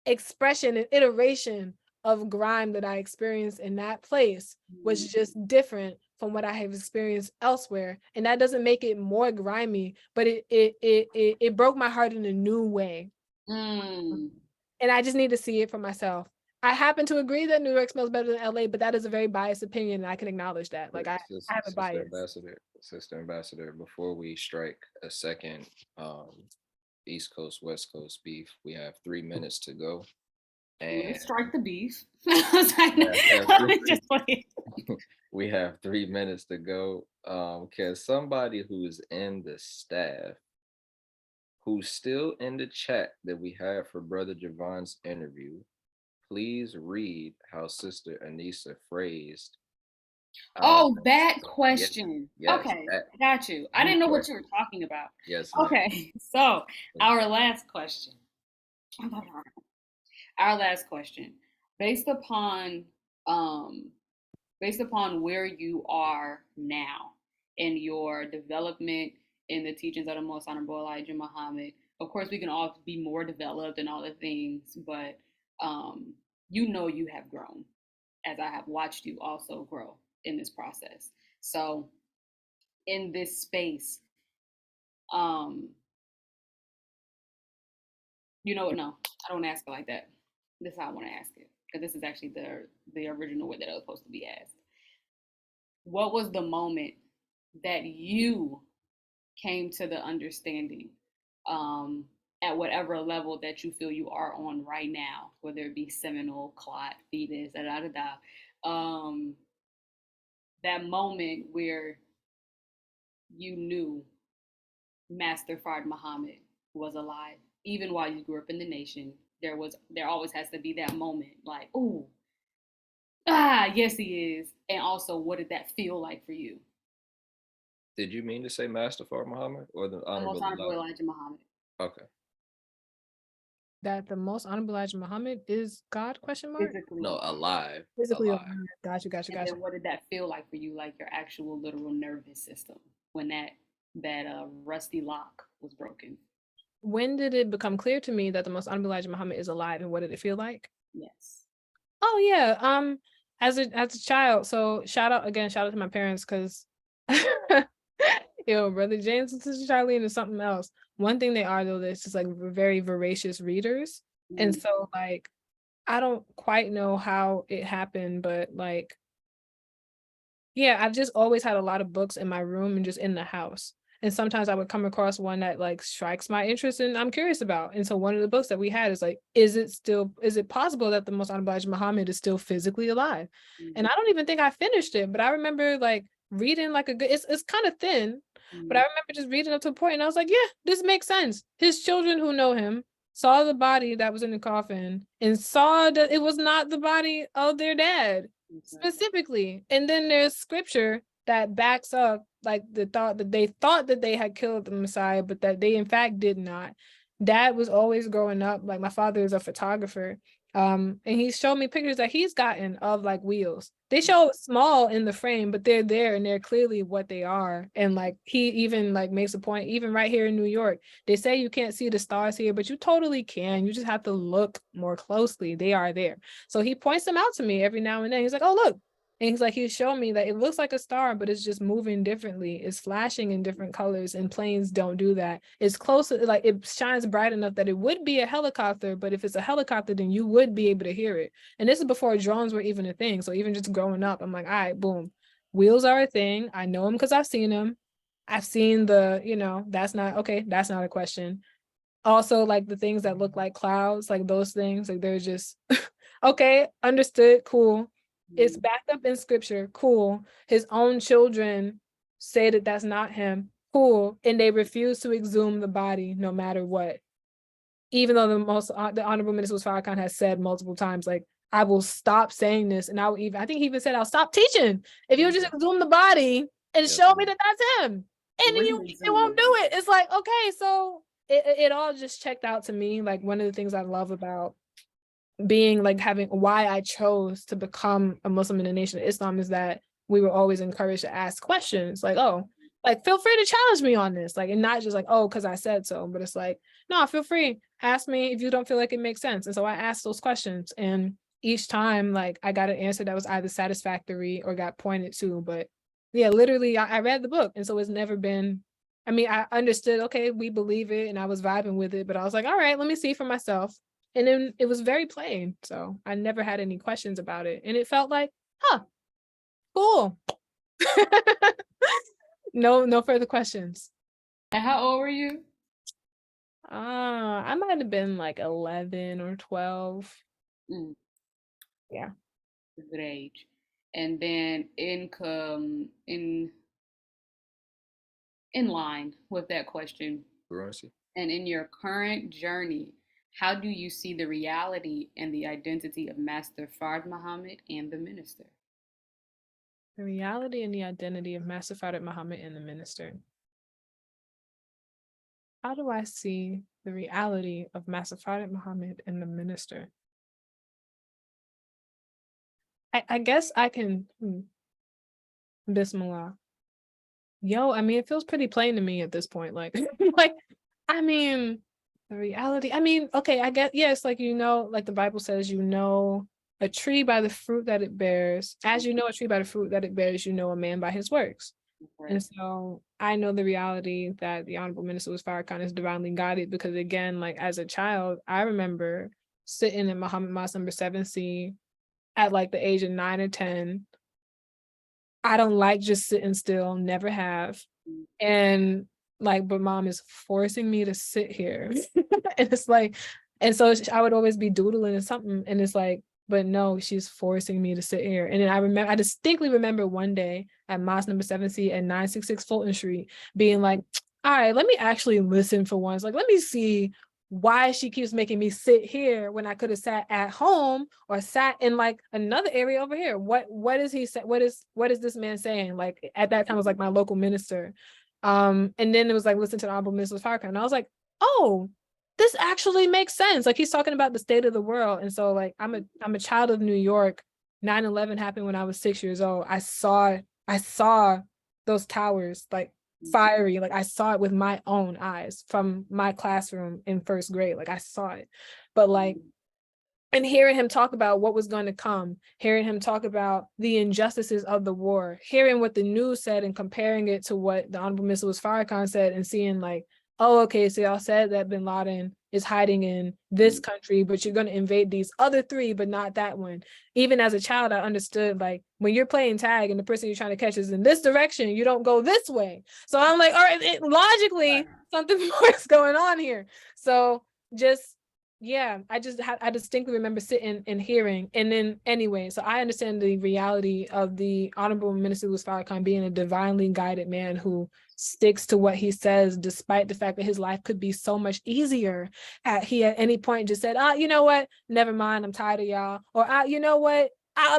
expression and iteration of grime that I experienced in that place was just different from what I have experienced elsewhere. And that doesn't make it more grimy, but it broke my heart in a new way. And I just need to see it for myself. I happen to agree that New York smells better than LA, but that is a very biased opinion, and I can acknowledge that. Like I have a bias. Sister Ambassador, before we strike a second East Coast, West Coast beef, we have 3 minutes to go. And let's strike the beef. We have 3 minutes to go. Can somebody who is in the staff, who's still in the chat that we have for Brother Javon's interview, please read how Sister Anissa phrased. That question. Yes, okay, got you. I didn't know what you were talking about. Yes. Okay, so our last question. Based upon where you are now in your development in the teachings of the Most Honorable Elijah Muhammad. Of course, we can all be more developed and all the things, but you have grown, as I have watched you also grow in this process. So in this space, no, I don't ask it like that. This is how I want to ask it, because this is actually the original way that it was supposed to be asked. What was the moment that you came to the understanding, at whatever level that you feel you are on right now, whether it be seminal, clot, fetus, da da da da, that moment where you knew Master Fard Muhammad was alive, even while you grew up in the nation. There always has to be that moment, like, ooh, yes, he is. And also, what did that feel like for you? Did you mean to say Master Fard Muhammad or the The Honorable most honorable Elijah? Elijah Muhammad. Okay. That the most honorable Elijah Muhammad is God? Question mark. Physically No, alive. alive. Physically Alive. alive. Gotcha. And then what did that feel like for you, like your actual literal nervous system, when that rusty lock was broken? When did it become clear to me that the most honorable Elijah Muhammad is alive, and what did it feel like? Yes. Oh yeah. As a child. So shout out to my parents, because Brother James and Sister Charlene is something else. One thing they are, though, they're just like very voracious readers. And so like I don't quite know how it happened, but like, yeah, I've just always had a lot of books in my room and just in the house. And sometimes I would come across one that like strikes my interest and I'm curious about. And so one of the books that we had is like, is it possible that the most honorable Elijah Muhammad is still physically alive? And I don't even think I finished it, but I remember like reading like it's kind of thin, but I remember just reading up to a point and I was like, yeah, this makes sense. His children who know him saw the body that was in the coffin and saw that it was not the body of their dad specifically. And then there's scripture that backs up like the thought that they had killed the Messiah, but that they in fact did not. Dad was always growing up, like my father is a photographer, and he showed me pictures that he's gotten of like wheels. They show small in the frame, but they're there and they're clearly what they are. And like he even like makes a point, even right here in New York, they say you can't see the stars here, but you totally can. You just have to look more closely. They are there. So he points them out to me every now and then. He's like, oh, look. And he's showing me that it looks like a star, but it's just moving differently. It's flashing in different colors, and planes don't do that. It's close, like it shines bright enough that it would be a helicopter, but if it's a helicopter, then you would be able to hear it. And this is before drones were even a thing. So even just growing up, I'm like, all right, boom. Wheels are a thing. I know them because I've seen them. I've seen that's not a question. Also, like the things that look like clouds, like those things, like they're just okay, understood, cool. It's backed up in scripture, cool. His own children say that that's not him, cool. And they refuse to exhume the body no matter what. Even though the Honorable Minister Farrakhan has said multiple times, like, I will stop saying this. And I think he even said, I'll stop teaching if you just exhume the body and show me that that's him. And then you won't do it. It's like, okay, so it all just checked out to me. Like one of the things I love about being like having why I chose to become a Muslim in the Nation of Islam is that we were always encouraged to ask questions like, oh, like feel free to challenge me on this, like, and not just like, oh, because I said so, but it's like, no, feel free, ask me if you don't feel like it makes sense. And so I asked those questions, and each time like I got an answer that was either satisfactory or got pointed to. But yeah, literally I read the book, and so it's never been, I mean, I understood, okay, we believe it, and I was vibing with it, but I was like, all right, let me see for myself. And then it was very plain. So I never had any questions about it. And it felt like, cool. No further questions. And how old were you? I might have been like 11 or 12. Yeah. Good age. And then in line with that question, and in your current journey, how do you see the reality and the identity of Master Fard Muhammad and the minister? The reality and the identity of Master Fard Muhammad and the minister. How do I see the reality of Master Fard Muhammad and the minister? I guess I can, Bismillah. Yo, I mean, it feels pretty plain to me at this point. Like, like, I mean, the reality. I mean, okay, I guess, yes, like, like the Bible says, a tree by the fruit that it bears. As you know a tree by the fruit that it bears, you know a man by his works. Right. And so I know the reality that the Honorable Minister was Farrakhan is divinely guided, because again, like as a child, I remember sitting in Muhammad Mosque number 7C at like the age of 9 or 10. I don't like just sitting still, never have. And like, but mom is forcing me to sit here. And it's like, and so I would always be doodling or something. And it's like, but no, she's forcing me to sit here. And then I distinctly remember one day at Mosque number 7C at 966 Fulton Street being like, all right, let me actually listen for once. Like, let me see why she keeps making me sit here when I could have sat at home or sat in like another area over here. What is he saying? What is this man saying? Like at that time it was like my local minister. And then it was like, listen to the Honorable Minister Farrakhan. And I was like, oh, this actually makes sense. Like he's talking about the state of the world. And so like I'm a child of New York. 9/11 happened when I was 6 years old. I saw those towers like fiery. Like I saw it with my own eyes from my classroom in first grade. Like I saw it. But like, and hearing him talk about what was going to come, hearing him talk about the injustices of the war, hearing what the news said and comparing it to what the Honorable Minister Farrakhan said, and seeing like, oh, okay, so y'all said that bin Laden is hiding in this country, but you're going to invade these other three, but not that one. Even as a child, I understood like when you're playing tag and the person you're trying to catch is in this direction, you don't go this way. So I'm like, all right, logically, something more is going on here. So just, yeah, I distinctly remember sitting and hearing. And then anyway, so I understand the reality of the Honorable Minister Louis Farrakhan being a divinely guided man who sticks to what he says, despite the fact that his life could be so much easier. He at any point just said, you know what? Never mind, I'm tired of y'all. Or you know what?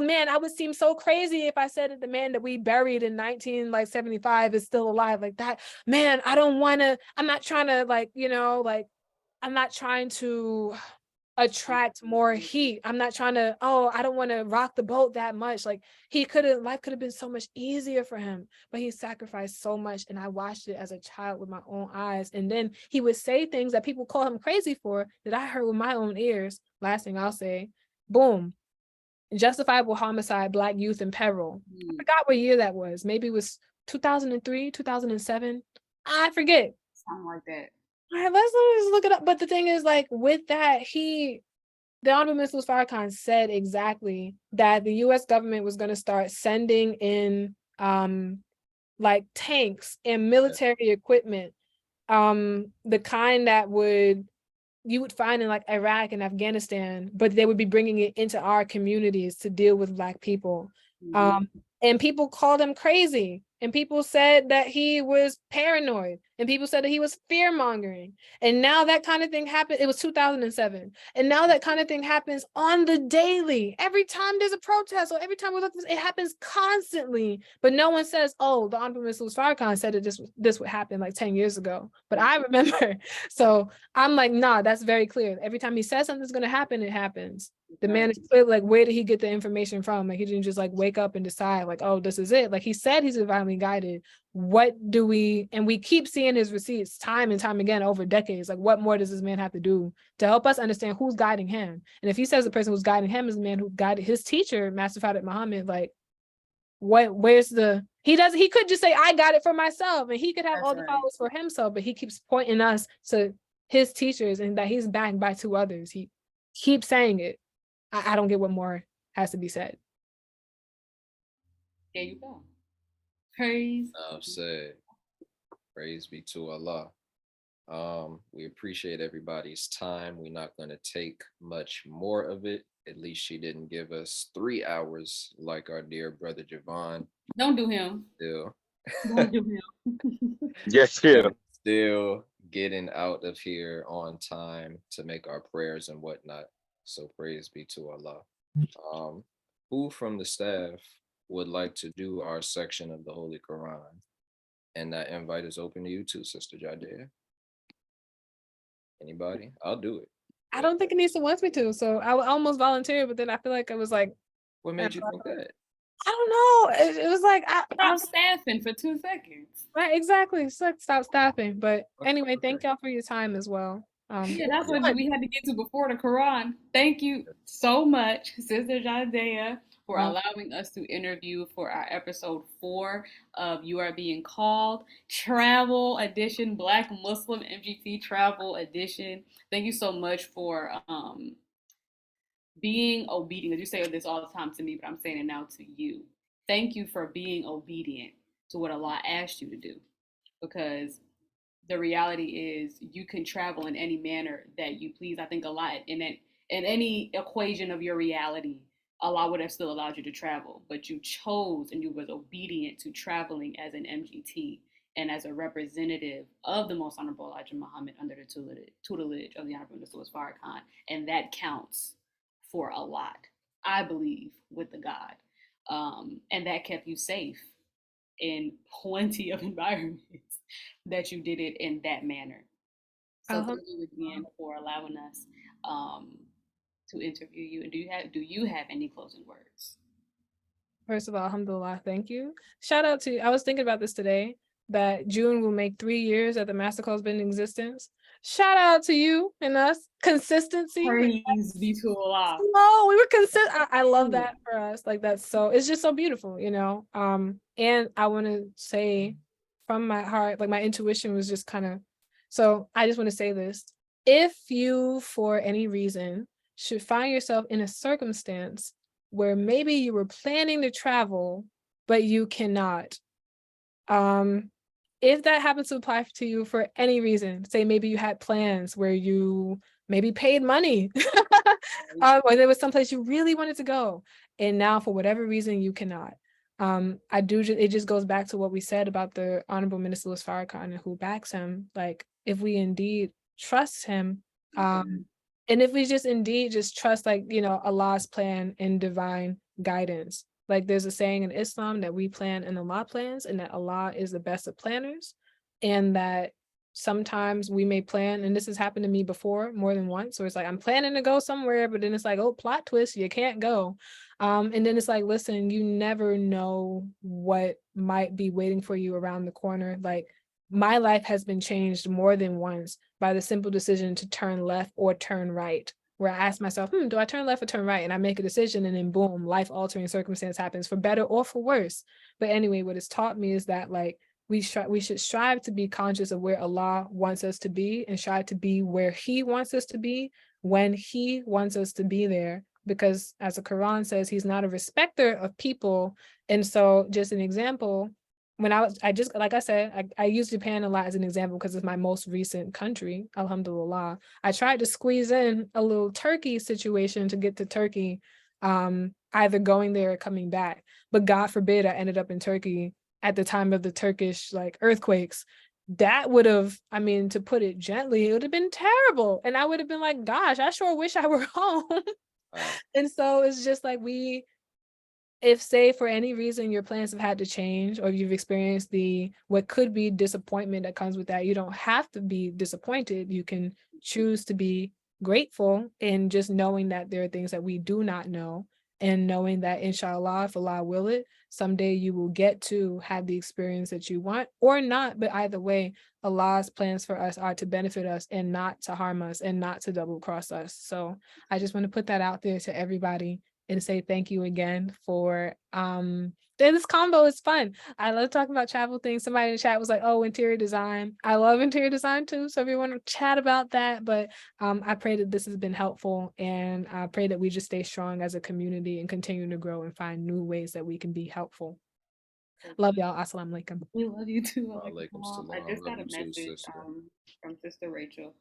Man, I would seem so crazy if I said that the man that we buried in 1975 is still alive. Like that, man, I'm not trying to like, I'm not trying to attract more heat. I'm not trying to, I don't want to rock the boat that much. Like life could have been so much easier for him, but he sacrificed so much. And I watched it as a child with my own eyes. And then he would say things that people call him crazy for that I heard with my own ears. Last thing I'll say, boom, justifiable homicide, Black youth in peril. I forgot what year that was. Maybe it was 2003, 2007. I forget. Something like that. All right, let's look it up. But the thing is, like, with that, the Honorable Minister Farrakhan said exactly that the U.S. government was going to start sending in like tanks and military equipment, the kind that you would find in like Iraq and Afghanistan, but they would be bringing it into our communities to deal with Black people. And people called him crazy. And people said that he was paranoid. And people said that he was fear-mongering. And now that kind of thing happened. It was 2007. And now that kind of thing happens on the daily. Every time there's a protest or every time we look, it happens constantly. But no one says, oh, the Honorable Minister Farrakhan said that this would happen like 10 years ago. But I remember. So I'm like, nah, that's very clear. Every time he says something's going to happen, it happens. The man is clearly like, where did he get the information from? Like, he didn't just like wake up and decide like, oh, this is it. Like he said, he's divinely guided. And we keep seeing his receipts time and time again over decades. Like, what more does this man have to do to help us understand who's guiding him? And if he says the person who's guiding him is the man who guided his teacher, Master Fard Muhammad, like, he could just say, I got it for myself, and he could have all the followers for himself, but he keeps pointing us to his teachers and that he's backed by 2 others. He keeps saying it. I don't get what more has to be said. There you go. Praise. Praise be to Allah. We appreciate everybody's time. We're not going to take much more of it. At least she didn't give us 3 hours like our dear brother Javon. Don't do him. Still. Don't do him. Yes, yeah. Still getting out of here on time to make our prayers and whatnot. So praise be to Allah. Who from the staff would like to do our section of the Holy Quran? And that invite is open to you too, Sister Jadayah. Anybody? I'll do it. I don't think Anissa wants me to, so I almost volunteered, but then I feel like I was like, what made you think that? I don't know. It was like I was staffing for 2 seconds. Right, exactly. Stop staffing. But anyway, thank y'all for your time as well. Yeah, that's what fun. we had to get to before the Quran. Thank you so much, Sister Jadayah, for allowing us to interview for our episode 4 of You Are Being Called, Travel Edition, Black Muslim MGT Travel Edition. Thank you so much for being obedient. You say this all the time to me, but I'm saying it now to you. Thank you for being obedient to what Allah asked you to do, because the reality is you can travel in any manner that you please. I think a lot in any equation of your reality, Allah would have still allowed you to travel, but you chose and you was obedient to traveling as an MGT and as a representative of the Most Honorable Elijah Muhammad under the tutelage of the Honorable Minister Farrakhan, and that counts for a lot, I believe, with the God, and that kept you safe in plenty of environments that you did it in that manner. So thank you again for allowing us to interview you. And do you have any closing words? First of all, alhamdulillah, thank you. Shout out to, I was thinking about this today, that June will make 3 years that the Master Call's been in existence. Shout out to you and us. Consistency. Praise be to Allah. No, we were consistent. I love that for us. Like, that's so, it's just so beautiful, you know? And I want to say from my heart, like my intuition was just kind of, so I just want to say this. If you, for any reason, should find yourself in a circumstance where maybe you were planning to travel, but you cannot, if that happens to apply to you for any reason, say maybe you had plans where you maybe paid money, or there was someplace you really wanted to go, and now for whatever reason you cannot. It just goes back to what we said about the Honorable Minister Farrakhan and who backs him. Like, if we indeed trust him, and if we just indeed just trust, like, you know, Allah's plan and divine guidance. Like, there's a saying in Islam that we plan and Allah plans, and that Allah is the best of planners, and that sometimes we may plan, and this has happened to me before more than once, where it's like, I'm planning to go somewhere, but then it's like, oh, plot twist, you can't go. And then it's like, listen, you never know what might be waiting for you around the corner. Like, my life has been changed more than once by the simple decision to turn left or turn right, where I ask myself, do I turn left or turn right? And I make a decision, and then boom, life-altering circumstance happens, for better or for worse. But anyway, what it's taught me is that, like, we should strive to be conscious of where Allah wants us to be, and strive to be where He wants us to be when He wants us to be there. Because as the Quran says, He's not a respecter of people. And so, just an example, when like I said, I use Japan a lot as an example because it's my most recent country, alhamdulillah. I tried to squeeze in a little Turkey situation to get to Turkey, either going there or coming back. But God forbid I ended up in Turkey at the time of the Turkish, like, earthquakes. That would have, I mean, to put it gently, it would have been terrible. And I would have been like, gosh, I sure wish I were home. And so it's just like, if, say, for any reason your plans have had to change, or you've experienced what could be disappointment that comes with that, you don't have to be disappointed. You can choose to be grateful, and just knowing that there are things that we do not know, and knowing that inshallah, if Allah will it, someday you will get to have the experience that you want, or not. But either way, Allah's plans for us are to benefit us and not to harm us and not to double cross us. So I just want to put that out there to everybody, and say thank you again for this combo is fun. I love talking about travel things. Somebody in the chat was like, oh, interior design. I love interior design too. So if you want to chat about that, but I pray that this has been helpful, and I pray that we just stay strong as a community and continue to grow and find new ways that we can be helpful. Love y'all. Assalamu alaikum. We love you too. Wa I alaikum salam. just got a Love you too, message sister. from Sister Rachel.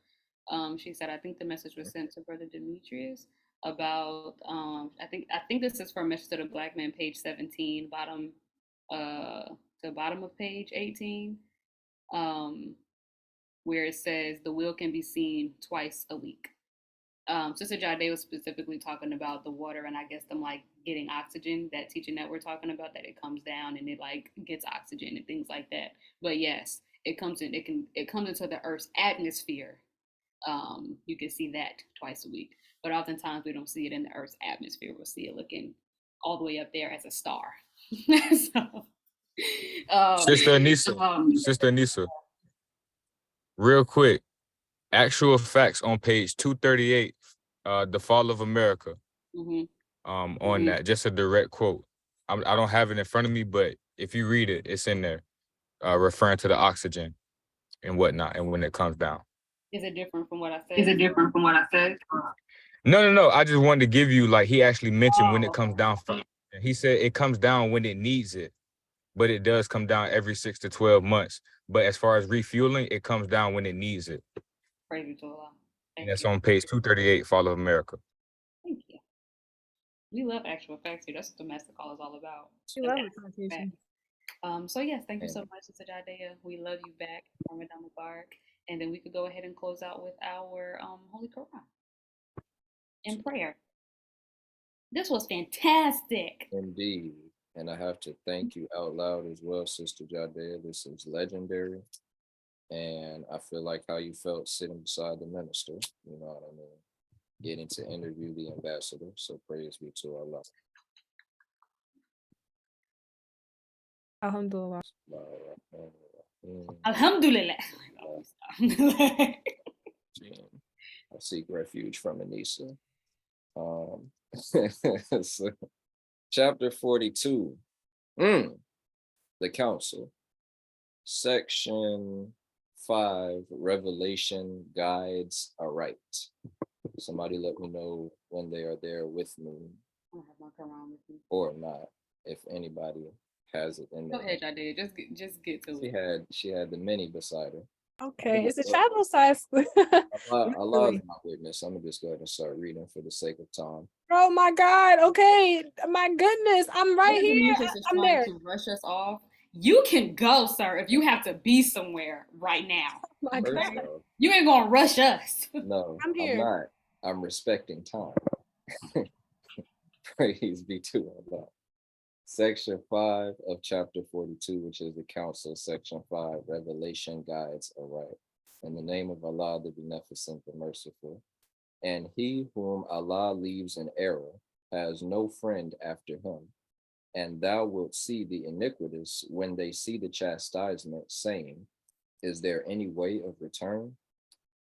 She said, I think the message was sent to Brother Demetrius about I think this is from Message to the Black Man, page 17, bottom to bottom of page 18, where it says the will can be seen twice a week. Sister Jadayah was specifically talking about the water, and I guess them, like, getting oxygen, that teaching that we're talking about, that it comes down and it, like, gets oxygen and things like that. But yes, it comes into the Earth's atmosphere. You can see that twice a week, but oftentimes we don't see it in the Earth's atmosphere. We'll see it looking all the way up there as a star. So, Sister Anissa, real quick, actual facts on page 238, The Fall of America. Mm-hmm. On that, just a direct quote. I don't have it in front of me, but if you read it, it's in there, referring to the oxygen and whatnot, and when it comes down. Is it different from what I said? Is it different from what I said? No. I just wanted to give you, like, he actually mentioned when it Oh. comes down. He said it comes down when it needs it, but it does come down every 6 to 12 months. But as far as refueling, it comes down when it needs it. Praise be to Allah. And that's on page 238, Fall of America. Thank you. We love actual facts here. That's what the master call is all about. She loves the conversation. So yes, thank you so much, Sister Jadayah. We love you back, Ramadan Mubarak. And then we could go ahead and close out with our Holy Quran in prayer. This was fantastic. Indeed. And I have to thank you out loud as well, Sister Jadayah. This is legendary. And I feel like how you felt sitting beside the minister, you know what I mean? Getting to interview the ambassador. So praise be to Allah. Alhamdulillah. Alhamdulillah. I seek refuge from Anissa. So, chapter 42, the council, section 5, revelation guides aright. Somebody let me know when they are there with me or not, if anybody has it in there. Go ahead, Jadayah. Just get to it. She had the mini beside her. Okay, it's a travel size. Allah's my witness. I'm gonna just go ahead and start reading for the sake of time. Oh my God. Okay. My goodness. I'm right here. I'm there. To rush us off. You can go, sir, if you have to be somewhere right now. Oh my God. You ain't gonna rush us. No, I'm here. I'm not. I'm respecting time. Praise be to Allah. Section 5 of chapter 42, which is the council, section 5, revelation guides aright. In the name of Allah, the beneficent, the merciful. And he whom Allah leaves in error has no friend after him. And thou wilt see the iniquitous when they see the chastisement, saying, is there any way of return?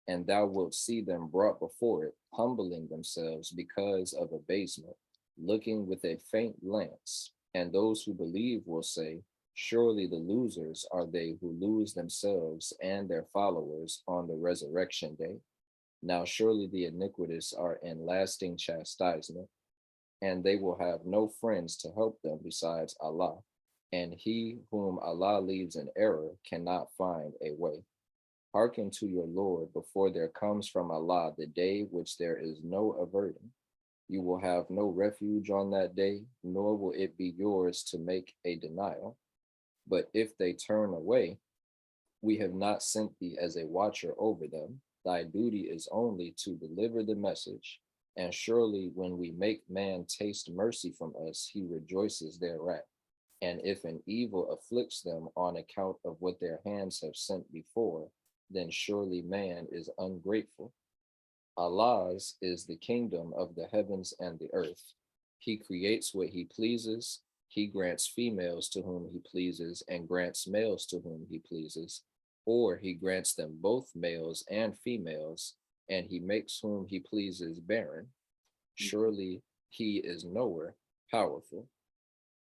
And thou wilt see them brought before it, humbling themselves because of abasement, looking with a faint glance. And those who believe will say, surely the losers are they who lose themselves and their followers on the resurrection day. Now surely the iniquitous are in lasting chastisement, and they will have no friends to help them besides Allah. And he whom Allah leaves in error cannot find a way. Hearken to your Lord before there comes from Allah the day which there is no averting. You will have no refuge on that day, nor will it be yours to make a denial. But if they turn away, we have not sent thee as a watcher over them. Thy duty is only to deliver the message. And surely when we make man taste mercy from us, he rejoices thereat. And if an evil afflicts them on account of what their hands have sent before, then surely man is ungrateful. Allah's is the kingdom of the heavens and the earth. He creates what he pleases. He grants females to whom he pleases and grants males to whom he pleases, or he grants them both males and females, and he makes whom he pleases barren. Surely he is knower, powerful,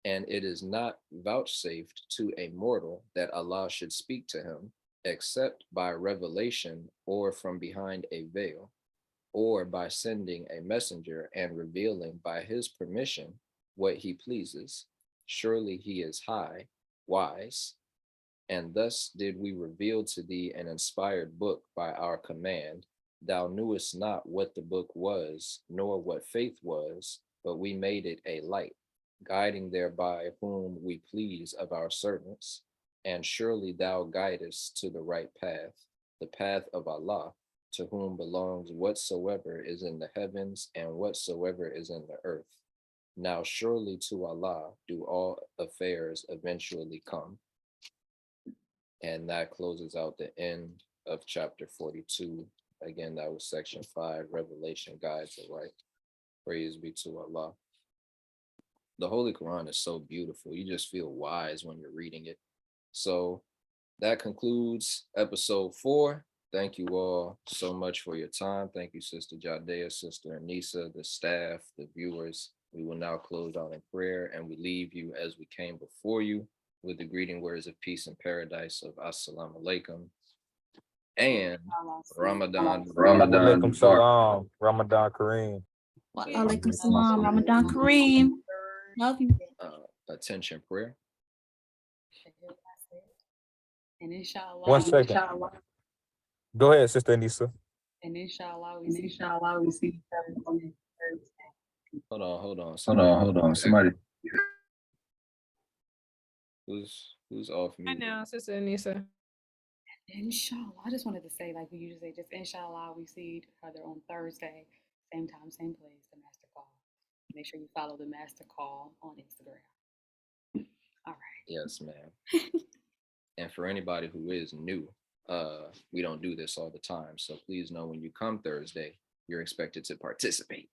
and it is not vouchsafed to a mortal that Allah should speak to him, except by revelation or from behind a veil, or by sending a messenger and revealing by his permission what he pleases. Surely he is high, wise. And thus did we reveal to thee an inspired book by our command. Thou knewest not what the book was, nor what faith was, but we made it a light, guiding thereby whom we please of our servants. And surely thou guidest to the right path, the path of Allah, to whom belongs whatsoever is in the heavens and whatsoever is in the earth. Now surely to Allah do all affairs eventually come. And that closes out the end of chapter 42. Again, that was section 5, revelation guides aright. Praise be to Allah. The Holy Quran is so beautiful. You just feel wise when you're reading it. So that concludes episode 4. thank you all so much for your time. Thank you, Sister Jadayah, Sister Anissa, the staff, the viewers. We will now close out in prayer, and we leave you as we came before you with the greeting words of peace and paradise of Assalamu alaikum and Ramadan. Alaikum salam. Ramadan Kareem. Wa alaikum salam. Ramadan Kareem. Love you. Attention prayer. And inshallah. 1 second. Go ahead, Sister Anissa. And inshallah, we see each other on Thursday. Hold on. Somebody. Who's off I mute? know, Sister Anissa. Inshallah. I just wanted to say, like we usually say, just inshallah, we see each other on Thursday, same time, same place, the Master Call. Make sure you follow the Master Call on Instagram. All right. Yes, ma'am. And for anybody who is new, we don't do this all the time. So please know when you come Thursday, you're expected to participate.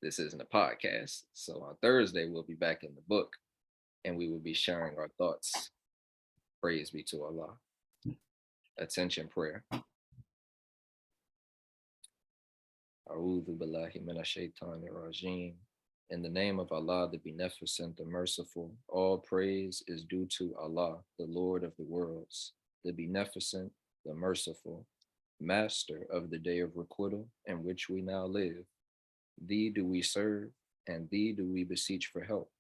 This isn't a podcast. So on Thursday, we'll be back in the book and we will be sharing our thoughts. Praise be to Allah. Attention prayer. A'udhu billahi minash shaitanir rajim. In the name of Allah, the Beneficent, the Merciful, all praise is due to Allah, the Lord of the worlds, the Beneficent, the Merciful, Master of the day of requital in which we now live. Thee do we serve, and Thee do we beseech for help.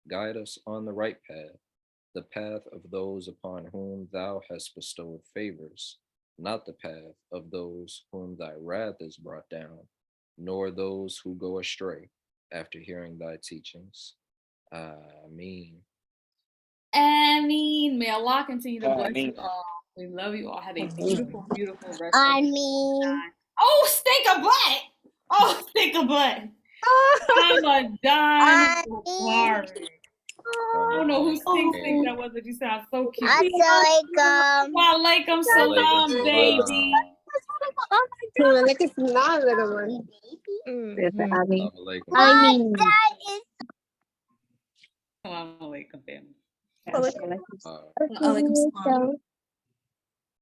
Guide us on the right path, the path of those upon whom Thou hast bestowed favors, not the path of those whom Thy wrath is brought down, nor those who go astray after hearing Thy teachings. Ameen. Ameen. May Allah continue to bless you all. We love you all. Have a beautiful, beautiful rest of the time. Oh, stink a butt. Oh, stink a butt. Ramadan Mubarak. I don't know who stinks that was, but you sound so cute. Wa alaikum salam, baby. Like a small little one. Assalamu alaikum. Salam alaikum, family. Wa alaikum salam.